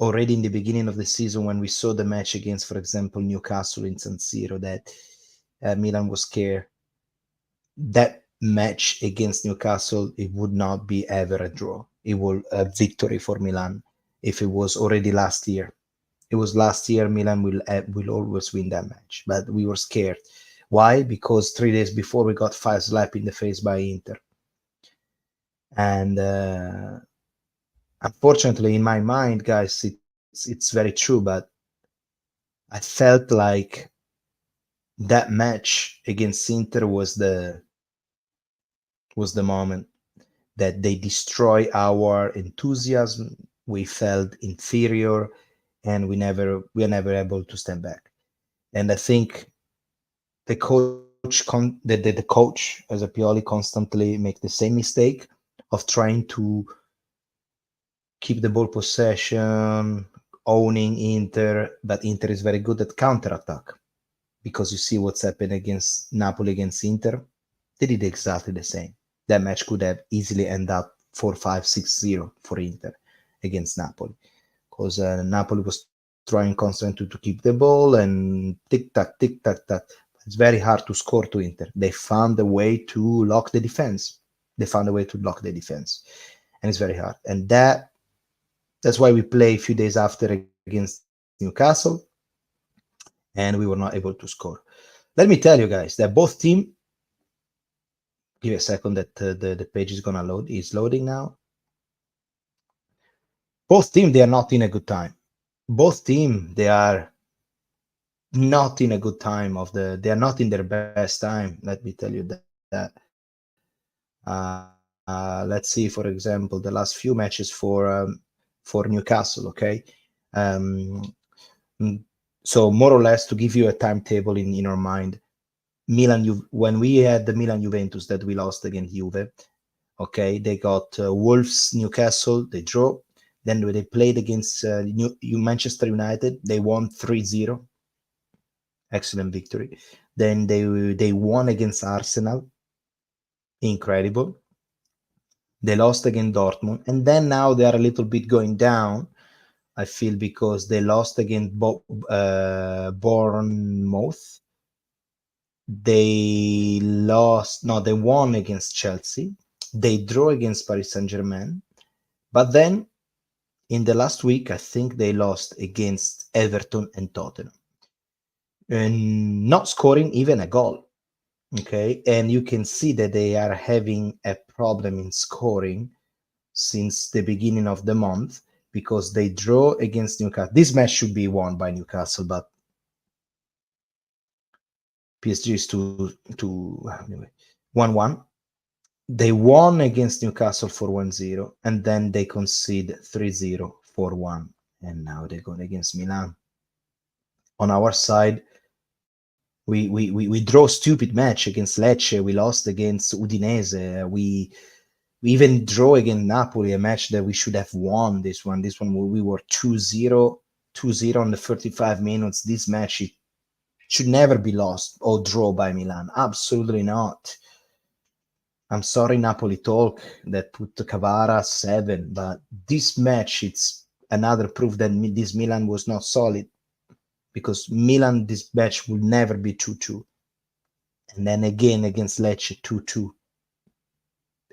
already in the beginning of the season when we saw the match against, for example, Newcastle in San Siro, that Milan was scared. That match against Newcastle, it would not be ever a draw. It will a victory for Milan if it was already last year. It was last year, Milan will always win that match, but we were scared. Why? Because 3 days before we got 5 slaps in the face by Inter. And unfortunately, in my mind, guys, it's very true, but I felt like that match against Inter was the moment that they destroy our enthusiasm. We felt inferior, and we were never able to stand back. And I think the coach, the coach as a Pioli, constantly make the same mistake of trying to keep the ball possession, owning Inter, but Inter is very good at counter-attack, because you see what's happened against Napoli against Inter. They did exactly the same. That match could have easily ended up 4-5, 6-0 for Inter against Napoli, because Napoli was trying constantly to keep the ball and tic-tac, tic-tac-tac. It's very hard to score to Inter. They found a way to lock the defense. And it's very hard. And that's why we play a few days after against Newcastle, and we were not able to score. Let me tell you guys that both teams, give a second that the page is gonna load. It's loading now. Both teams, they are not in a good time. Both teams, they are not in a good time they are not in their best time. Let me tell you that. Let's see, for example, the last few matches for Newcastle. Okay, so more or less to give you a timetable in your mind. Milan, when we had the Milan Juventus that we lost against Juve, okay, they got Wolves, Newcastle, they draw. Then they played against Manchester United, they won 3-0. Excellent victory. Then they won against Arsenal. Incredible. They lost against Dortmund. And then now they are a little bit going down, I feel, because they lost against Bournemouth. They won against Chelsea. They drew against Paris Saint-Germain. But then in the last week, I think they lost against Everton and Tottenham, and not scoring even a goal. Okay, and you can see that they are having a problem in scoring since the beginning of the month, because they draw against Newcastle. This match should be won by Newcastle, but PSG is anyway, 1-1. They won against Newcastle for 1-0, and then they concede 3-0, 4-1, and now they're going against Milan. On our side, we draw stupid match against Lecce. We lost against Udinese. We even draw against Napoli, a match that we should have won. This one we were 2-0 on the 35 minutes. This match, it should never be lost or draw by Milan. Absolutely not. I'm sorry, Napoli talk that put Cavara 7, but this match, it's another proof that this Milan was not solid, because Milan, this match will never be 2-2. And then again against Lecce, 2-2.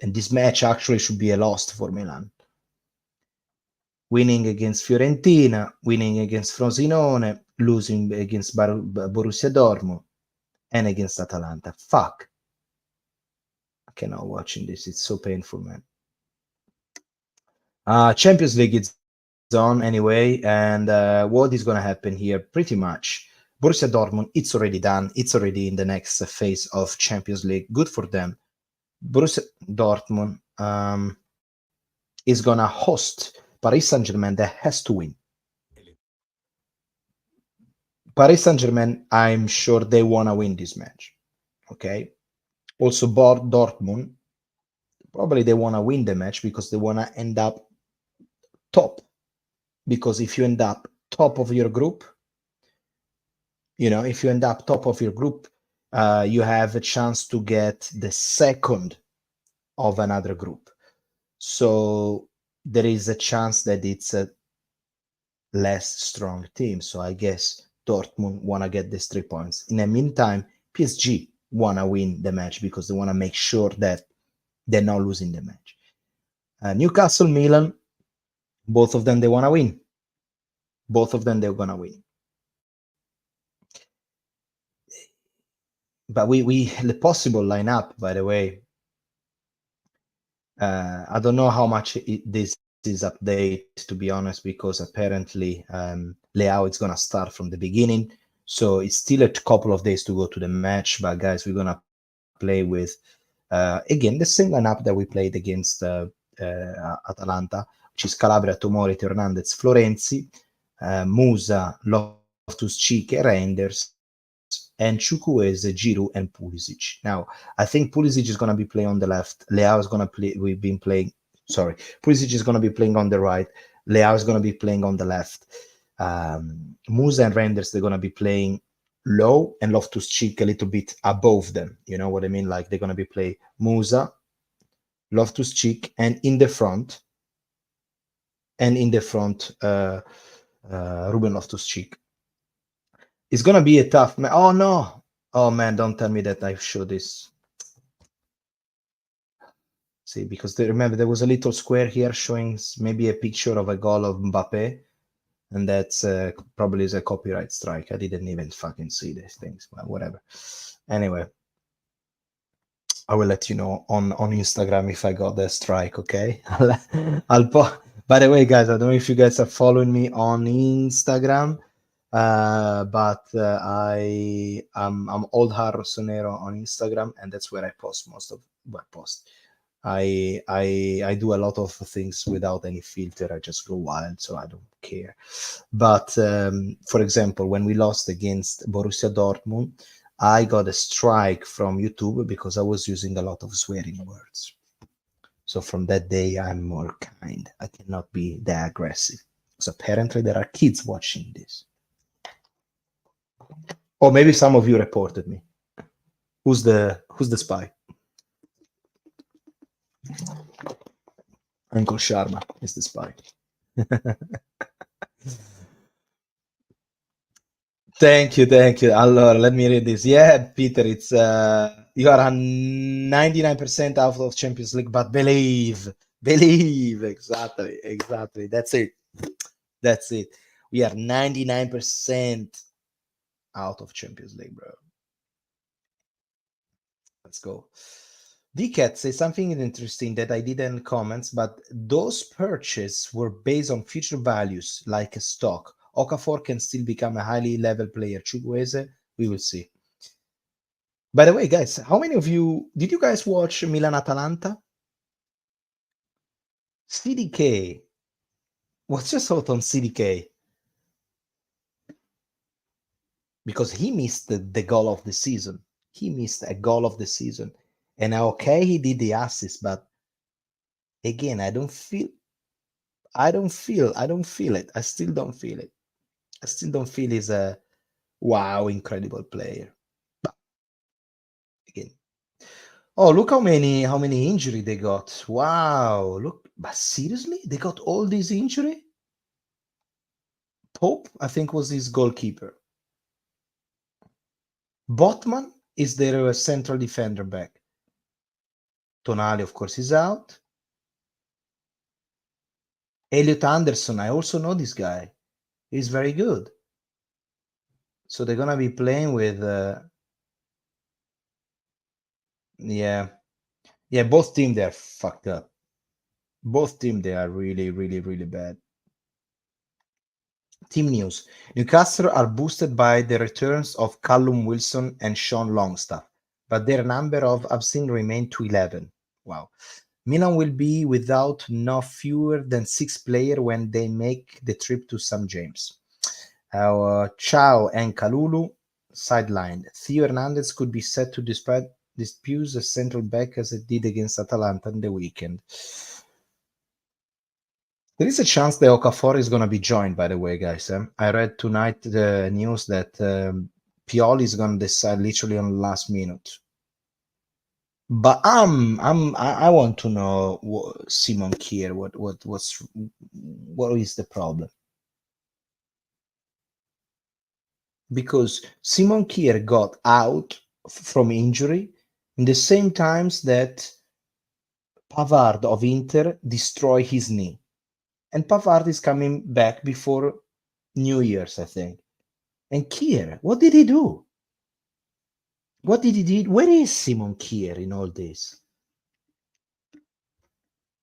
And this match actually should be a loss for Milan. Winning against Fiorentina, winning against Frosinone, losing against Borussia Dortmund, and against Atalanta. Fuck. I cannot watching this. It's so painful, man. Champions League is on anyway, and what is going to happen here? Pretty much, Borussia Dortmund, it's already done. It's already in the next phase of Champions League. Good for them. Borussia Dortmund, is gonna host Paris Saint-Germain that has to win. Paris Saint-Germain, I'm sure they want to win this match. Okay. Also, Dortmund, probably they want to win the match because they want to end up top. Because if you end up top of your group, if you end up top of your group, you have a chance to get the second of another group. So there is a chance that it's a less strong team. So I guess Dortmund want to get these 3 points. In the meantime, PSG want to win the match because they want to make sure that they're not losing the match. Newcastle, Milan, both of them, they want to win. Both of them, they're going to win. But the possible lineup, by the way, I don't know how much this is update, to be honest, because apparently Leao is going to start from the beginning. So it's still a couple of days to go to the match. But guys, we're going to play with, again, the same lineup that we played against Atalanta, which is Calabria, Tomori, Hernandez, Florenzi, Musa, Loftus-Cheek, Reinders, and Chukwueze, Giroud, and Pulisic. Now, I think Pulisic is going to be playing on the left. Leao is going to play. Pulisic is going to be playing on the right. Leao is going to be playing on the left. Musa and Reinders, they're going to be playing low, and Loftus-Cheek a little bit above them. You know what I mean? Like they're going to be playing Musa, Loftus-Cheek, and in the front, Ruben Loftus-Cheek. It's going to be a tough match. Oh, no. Oh, man, don't tell me that I show this. See, because remember, there was a little square here showing maybe a picture of a goal of Mbappe. And that's probably is a copyright strike. I didn't even fucking see these things. But whatever. Anyway, I will let you know on Instagram if I got the strike, okay? By the way, guys, I don't know if you guys are following me on Instagram. But I'm Old Har Rossonero on Instagram, and that's where I post most of what I post. I do a lot of things without any filter. I just go wild, so I don't care. But for example, when we lost against Borussia Dortmund, I got a strike from YouTube because I was using a lot of swearing words. So from that day, I'm more kind. I cannot be that aggressive. So apparently there are kids watching this. Or maybe some of you reported me. Who's the spy? Uncle Sharma is the spy. Thank you. Allora, let me read this. Yeah, Peter, it's you are 99% out of Champions League, but believe. Exactly. That's it. We are 99% out of Champions League, bro. Let's go. DCAT says something interesting that I didn't comment, but those purchases were based on future values like a stock. Okafor can still become a highly level player. Chukwueze, we will see. By the way, guys, how many of you did you guys watch Milan-Atalanta? CDK. What's your thought on CDK? Because he missed the goal of the season. He missed a goal of the season. And okay, he did the assist, but again, I don't feel it. I still don't feel it. I still don't feel he's a wow, incredible player. But again. Oh, look how many injury they got. Wow, look, but seriously, they got all this injury? Pope, I think, was his goalkeeper. Botman is their central defender back. Tonali, of course, is out. Elliot Anderson, I also know this guy. He's very good. So they're going to be playing with... Yeah, both teams, they're fucked up. Both teams, they are really, really, really bad. Team news. Newcastle are boosted by the returns of Callum Wilson and Sean Longstaff, but their number of absent remain to 11. Wow. Milan will be without no fewer than 6 players when they make the trip to St. James. Ciao and Kalulu sidelined. Theo Hernandez could be set to dispute a central back as it did against Atalanta in the weekend. There is a chance that Okafor is going to be joined, by the way, guys. I read tonight the news that Pioli is going to decide literally on the last minute. But I want to know Simon Kier, what is the problem? Because Simon Kier got out from injury in the same times that Pavard of Inter destroyed his knee. And Pavard is coming back before New Year's, I think. And Kier, what did he do? What did he do? Where is Simon Kier in all this?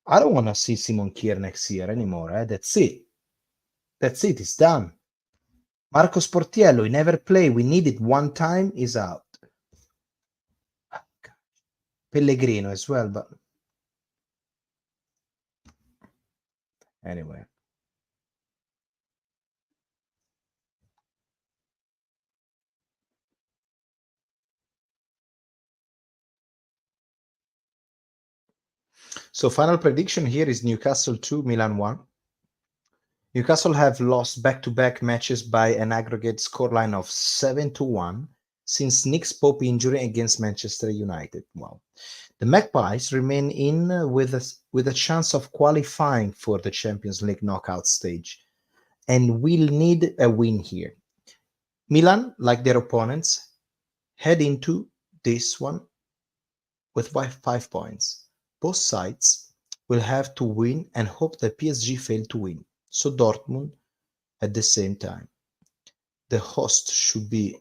I don't want to see Simon Kier next year anymore. That's it. That's it. It's done. Marco Sportiello, he never played. We need it one time. He's out. Pellegrino as well, but anyway. So final prediction here is Newcastle 2, Milan 1. Newcastle have lost back-to-back matches by an aggregate scoreline of 7-1 since Nick's Pope injury against Manchester United. Wow. The Magpies remain in with a chance of qualifying for the Champions League knockout stage and will need a win here. Milan, like their opponents, head into this one with 5 points. Both sides will have to win and hope that PSG fail to win. So Dortmund at the same time. The host should be,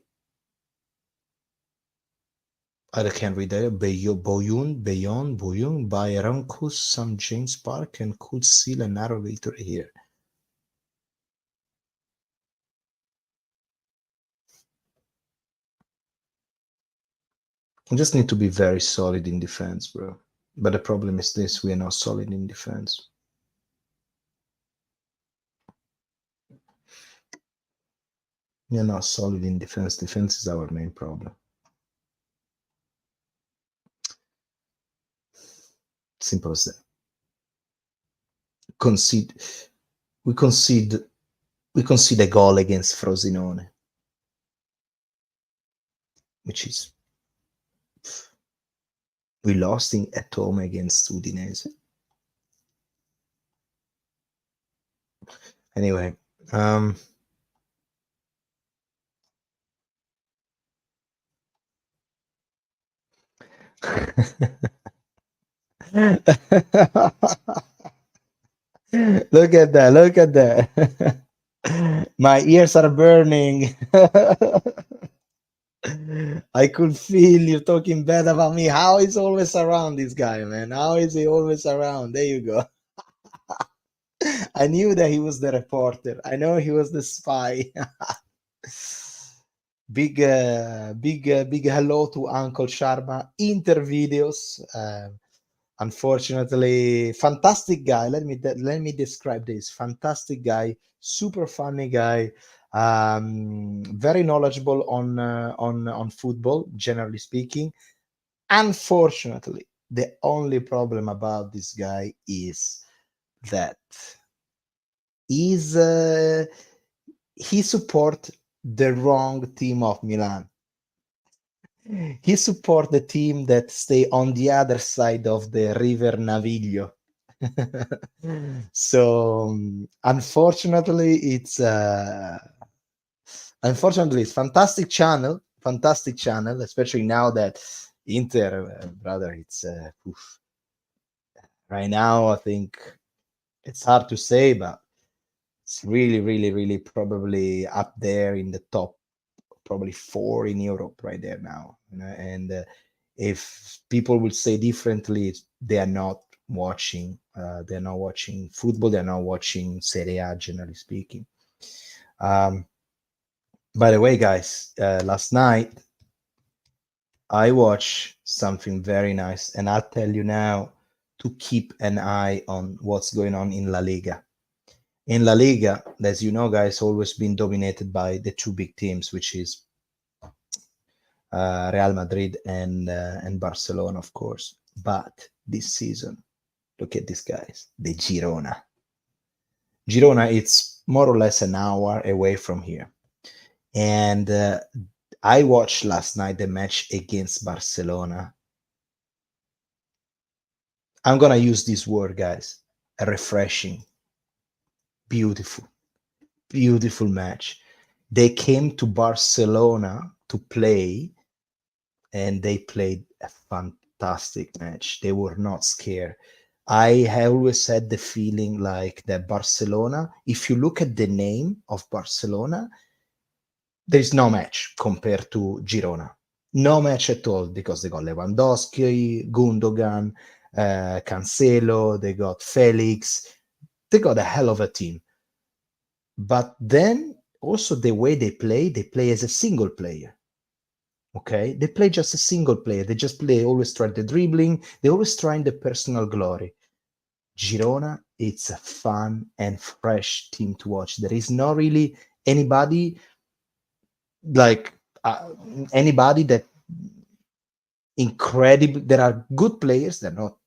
I can't read that, Bayonne, by around St. James Park and could seal a narrow victory here. We just need to be very solid in defense, bro. But the problem is this, we are not solid in defense. We are not solid in defense. Defense is our main problem. Simple as that. We concede a goal against Frosinone, which is, we lost at home against Udinese. Anyway, Look at that. My ears are burning. I could feel you talking bad about me. How is always around this guy, man? How is he always around? There you go. I knew that he was the reporter. I know he was the spy. Big hello to Uncle Sharma. Inter videos. Unfortunately, fantastic guy. Let me describe this. Fantastic guy, super funny guy, very knowledgeable on football, generally speaking. Unfortunately, the only problem about this guy is that he support the wrong team of Milan. He support the team that stay on the other side of the river Naviglio. So unfortunately it's fantastic channel, especially now that Inter, brother, it's right now I think it's hard to say, but it's really probably up there in the top probably 4 in Europe right there now, and if people will say differently, they are not watching football, they're not watching Serie A, generally speaking. By the way, guys, last night I watched something very nice, and I'll tell you now to keep an eye on what's going on in La Liga. In La Liga, as you know, guys, always been dominated by the two big teams, which is Real Madrid and Barcelona, of course. But this season, look at this, guys, the Girona. Girona, it's more or less an hour away from here. And I watched last night the match against Barcelona. I'm going to use this word, guys, refreshing. Beautiful, beautiful match. They came to Barcelona to play, and they played a fantastic match. They were not scared. I have always had the feeling like that Barcelona, if you look at the name of Barcelona, there's no match compared to Girona. No match at all, because they got Lewandowski, Gundogan, Cancelo, they got Felix. They got a hell of a team. But then also the way they play as a single player. Okay, they play just a single player. They just play, always try the dribbling. They always try the personal glory. Girona, it's a fun and fresh team to watch. There is not really anybody like anybody that incredible. There are good players. They're not,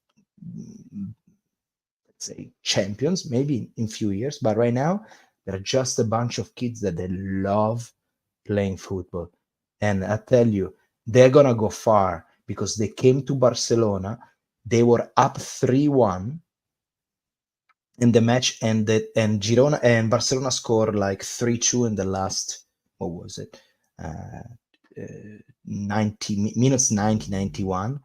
let's say, champions, maybe in few years, but right now they're just a bunch of kids that they love playing football. And I tell you, they're gonna go far, because they came to Barcelona, they were up 3-1 in the match ended, and Girona and Barcelona scored like 3-2 in the last, what was it, 91.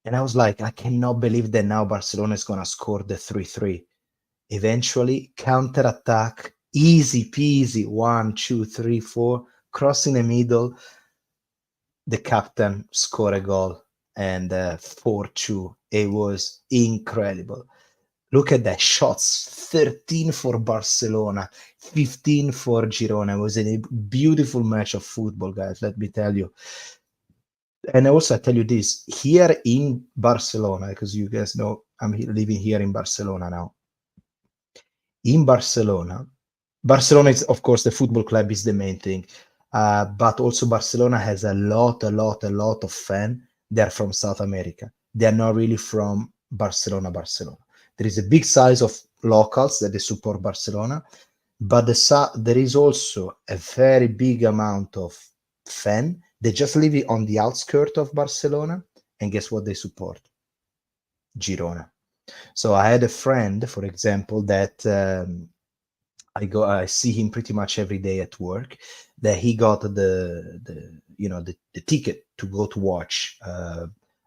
And I was like, I cannot believe that now Barcelona is gonna score the 3-3. Eventually, counter attack, easy peasy, 1, 2, 3, 4, cross in the middle. The captain scored a goal, and 4-2. It was incredible. Look at that, shots, 13 for Barcelona, 15 for Girona. It was a beautiful match of football, guys, let me tell you. And also, I tell you this, here in Barcelona, because you guys know I'm living here in Barcelona now. In Barcelona is, of course, the football club is the main thing. But also Barcelona has a lot of fans. They're from South America. They're not really from Barcelona. There is a big size of locals that they support Barcelona, but there is also a very big amount of fans. They just live on the outskirts of Barcelona, and guess what they support? Girona. So I had a friend, for example, that I see him pretty much every day at work, that he got the ticket to go to watch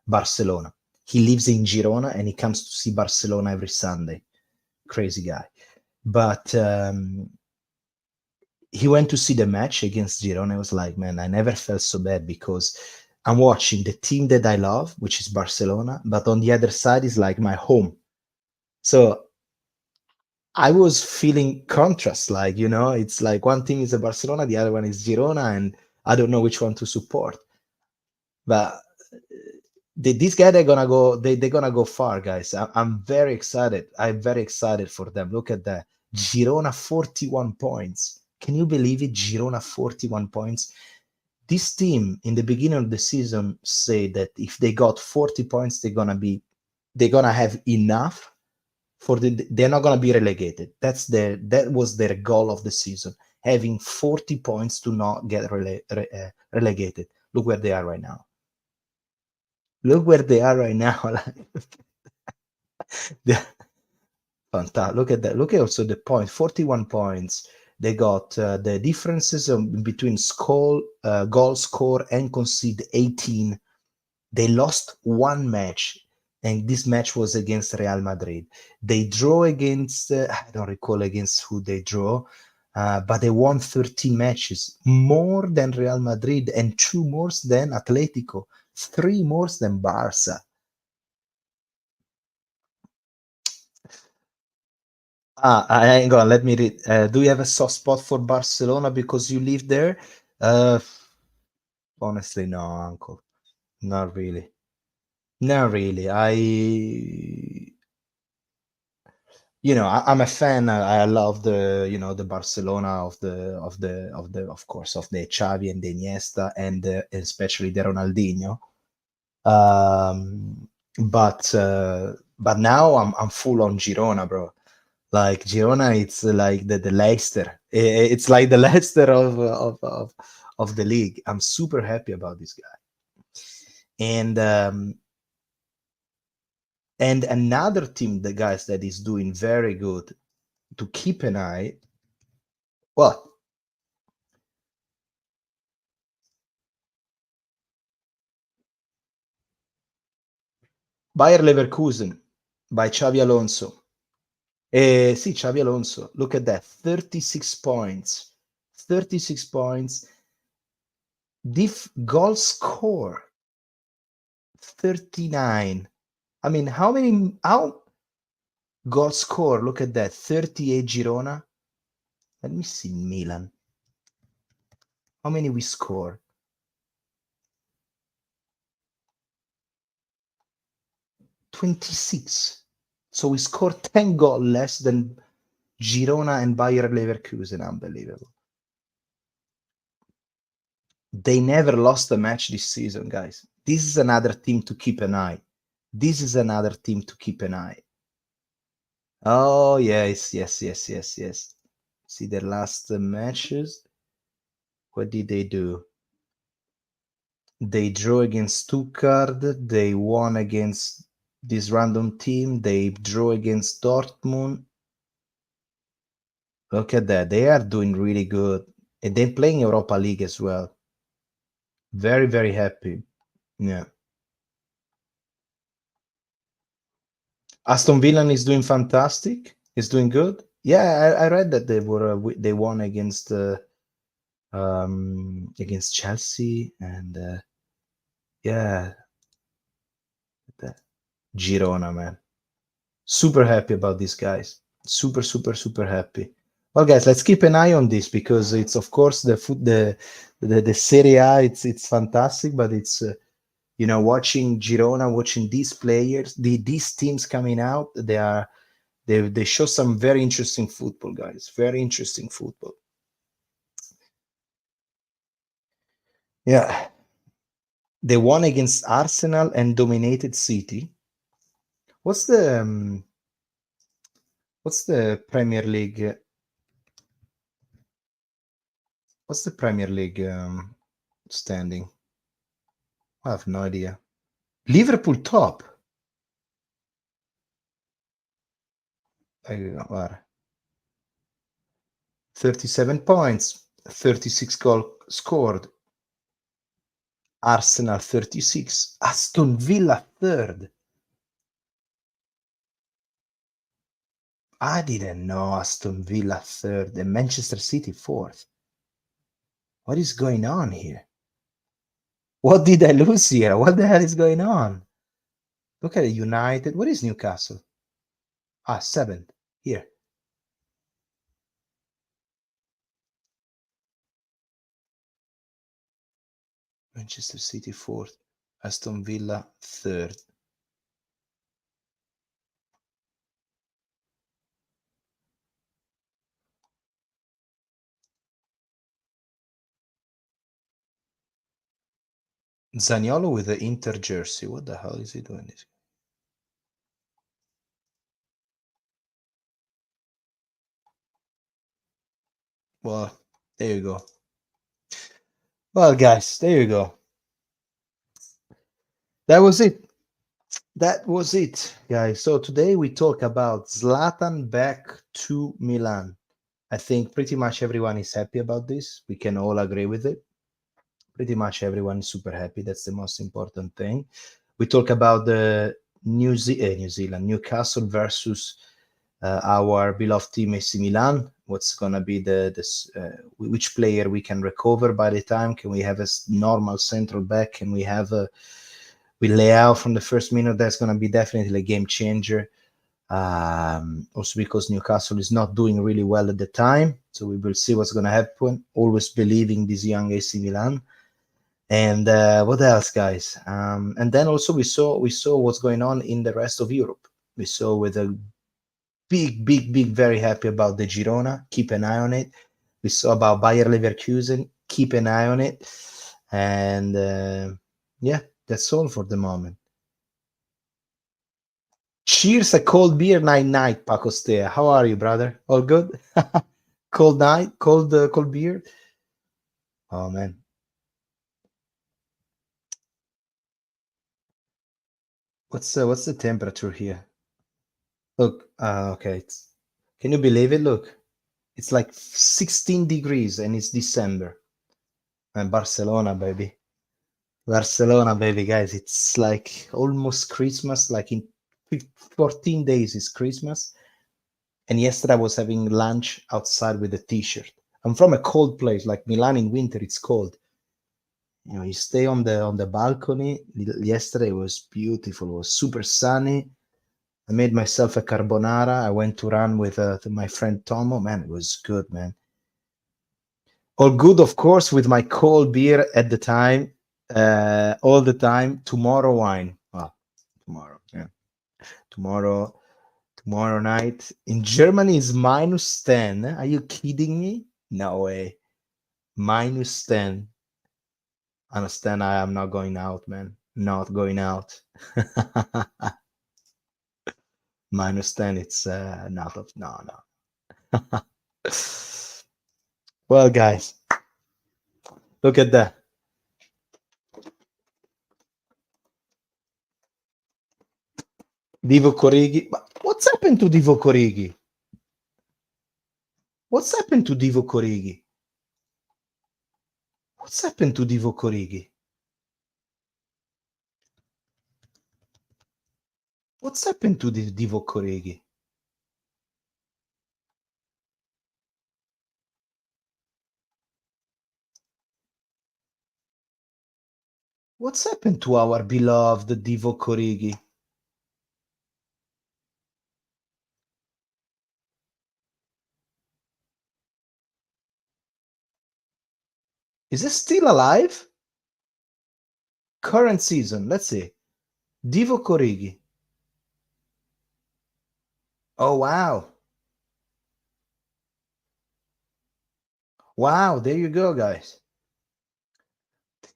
Barcelona. He lives in Girona and he comes to see Barcelona every Sunday. Crazy guy. But he went to see the match against Girona. I was like, man, I never felt so bad, because I'm watching the team that I love, which is Barcelona, but on the other side is like my home. So I was feeling contrast, like, it's like one thing is a Barcelona, the other one is Girona, and I don't know which one to support. But these guys are gonna go. They're gonna go far, guys. I'm very excited. I'm very excited for them. Look at that, Girona, 41 points. Can you believe it? Girona, 41 points. This team in the beginning of the season say that if they got 40 points, they're gonna have enough. They're not going to be relegated. That was their goal of the season, having 40 points to not get relegated. Look where they are right now. Fantastic. Look at that. Look at also the point, 41 points. They got the differences between goal score and concede 18. They lost one match, and this match was against Real Madrid. They draw against, I don't recall against who they draw, but they won 13 matches, more than Real Madrid, and 2 more than Atletico, 3 more than Barca. Hang on, let me read. Do you have a soft spot for Barcelona because you live there? Honestly, no, uncle. Not really. Not really. I'm a fan. I love the Barcelona of course, of the Xavi and the Iniesta, and especially the Ronaldinho. But now I'm full on Girona, bro. Like Girona, it's like the Leicester. It's like the Leicester of the league. I'm super happy about this guy. And another team, the guys that is doing very good to keep an eye. What? Bayer Leverkusen by Xavi Alonso. Sì, Xavi Alonso. Look at that. 36 points. 36 points. Diff goal score 39. I mean, how goal score? Look at that. 38 Girona. Let me see Milan. How many we score? 26. So we scored 10 goals less than Girona and Bayer Leverkusen. Unbelievable. They never lost a match this season, guys. This is another team to keep an eye. This is another team to keep an eye. Oh, yes. See their last matches. What did they do? They drew against Stuttgart. They won against this random team. They drew against Dortmund. Look at that. They are doing really good. And they're playing Europa League as well. Very, very happy. Yeah. Aston Villa is doing fantastic. Is doing good. Yeah, I read that they won against Chelsea, and yeah, Girona, man. Super happy about these guys. Super happy. Well, guys, let's keep an eye on this, because it's, of course, the Serie A. It's fantastic, but it's watching Girona, watching these players, these teams coming out. They show some very interesting football, guys. Very interesting football. Yeah. They won against Arsenal and dominated City. What's the Premier League? What's the Premier League standing? I have no idea. Liverpool top. 37 points, 36 goals scored. Arsenal 36. Aston Villa third. I didn't know Aston Villa third and Manchester City fourth. What is going on here? What did I lose here? What the hell is going on? Look at United. What is Newcastle? Seventh. Here. Manchester City fourth. Aston Villa third. Zaniolo with the Inter jersey. What the hell is he doing this? Well, there you go. Well, guys, there you go. That was it. That was it, guys. So today we talk about Zlatan back to Milan. I think pretty much everyone is happy about this. We can all agree with it. Pretty much everyone is super happy. That's the most important thing. We talk about the New Zealand, Newcastle versus our beloved team AC Milan. What's gonna be which player we can recover by the time? Can we have a normal central back? Can we have we lay out from the first minute? That's gonna be definitely a game changer. Also because Newcastle is not doing really well at the time, so we will see what's gonna happen. Always believing this young AC Milan. And what else, guys? And then also we saw what's going on in the rest of Europe. We saw with a big, very happy about the Girona. Keep an eye on it. We saw about Bayer Leverkusen. Keep an eye on it. And yeah, that's all for the moment. Cheers, a cold beer, night, Paco Stea. How are you, brother? All good? Cold night, cold beer. Oh man. What's the temperature here? Look, okay. Can you believe it? Look, it's like 16 degrees and it's December. And Barcelona, baby. Barcelona, baby, guys. It's like almost Christmas. Like in 14 days is Christmas. And yesterday I was having lunch outside with a t-shirt. I'm from a cold place, like Milan in winter, it's cold. You know, you stay on the balcony. Yesterday was beautiful. It was super sunny. I made myself a carbonara. I went to run with my friend Tomo. Man, it was good, man. All good, of course, with my cold beer at the time, all the time. Tomorrow wine. Well, tomorrow, yeah. Tomorrow night. In Germany is -10. Are you kidding me? No way. -10. Understand, I am not going out, man. Not going out. -10, it's not of no. Well, guys, look at that. Divo Corrigi. What's happened to Divo Corrigi? What's happened to Divo Corrigi? What's happened to Divo Corrigi? What's happened to Divo Corrigi? What's happened to our beloved Divo Corrigi? Is he still alive? Current season, let's see. Divo Corrigi. Oh, wow. Wow, there you go, guys.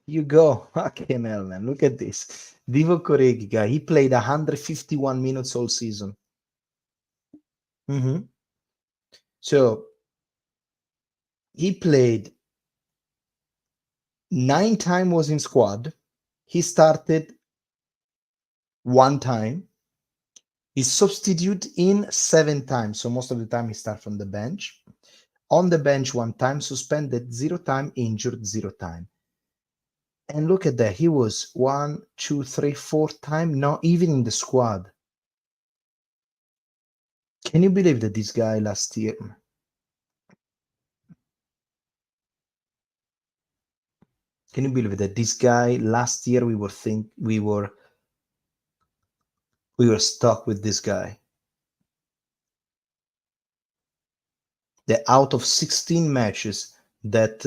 You go. Okay, man. Look at this. Divo Corrigi, guy. He played 151 minutes all season. So he played 9 times was in squad. He started 1 time. He substitute in 7 times. So most of the time he start from the bench. On the bench 1 time, suspended 0 time, injured 0 time. And look at that. He was 1, 2, 3, 4 time, not even in the squad. Can you believe that this guy last year? Can you believe that this guy last year we were stuck with this guy? The out of 16 matches that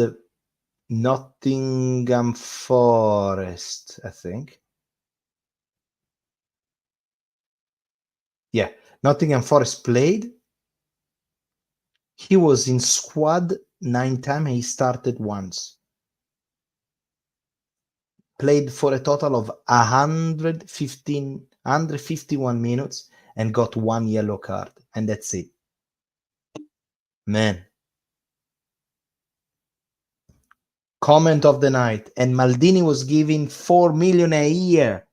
Nottingham Forest, I think. Yeah, Nottingham Forest played. He was in squad 9 times and he started once. Played for a total of 151 minutes and got 1 yellow card. And that's it. Man. Comment of the night. And Maldini was giving 4 million a year.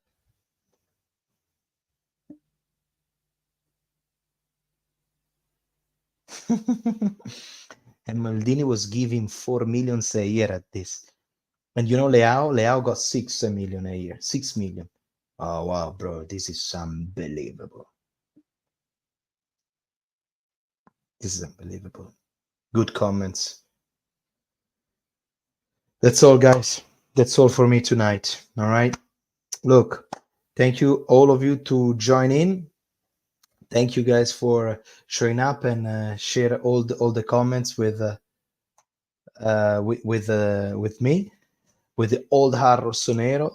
And Maldini was giving 4 million a year at this. And you know, Leao got 6 million a year. 6 million. Oh, wow, bro. This is unbelievable. This is unbelievable. Good comments. That's all, guys. That's all for me tonight. All right. Look, thank you, all of you, to join in. Thank you, guys, for showing up and share all the comments with me. with the old heart Rossonero.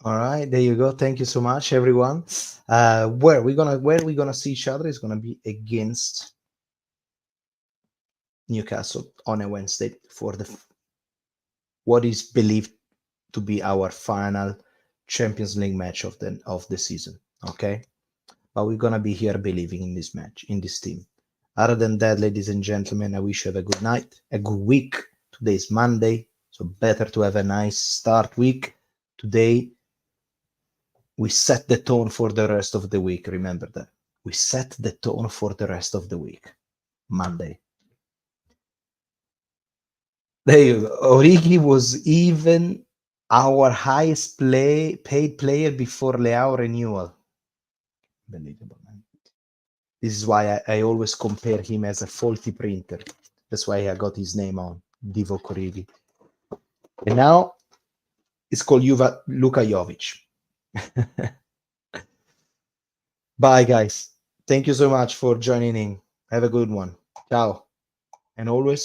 All right, there you go. Thank you so much, everyone. Where we gonna see each other is gonna be against Newcastle on a Wednesday for what is believed to be our final Champions League match of the season. Okay, but we're gonna be here believing in this match, in this team. Other than that, ladies and gentlemen, I wish you have a good night, a good week. Today is Monday, so better to have a nice start week. Today, we set the tone for the rest of the week. Remember that. We set the tone for the rest of the week. Monday. There you go. Origi was even our highest paid player before Leao renewal. Unbelievable, man. This is why I always compare him as a faulty printer. That's why I got his name on, Divock Origi. And now it's called Luka Jovic. Bye, guys. Thank you so much for joining in. Have a good one. Ciao. And always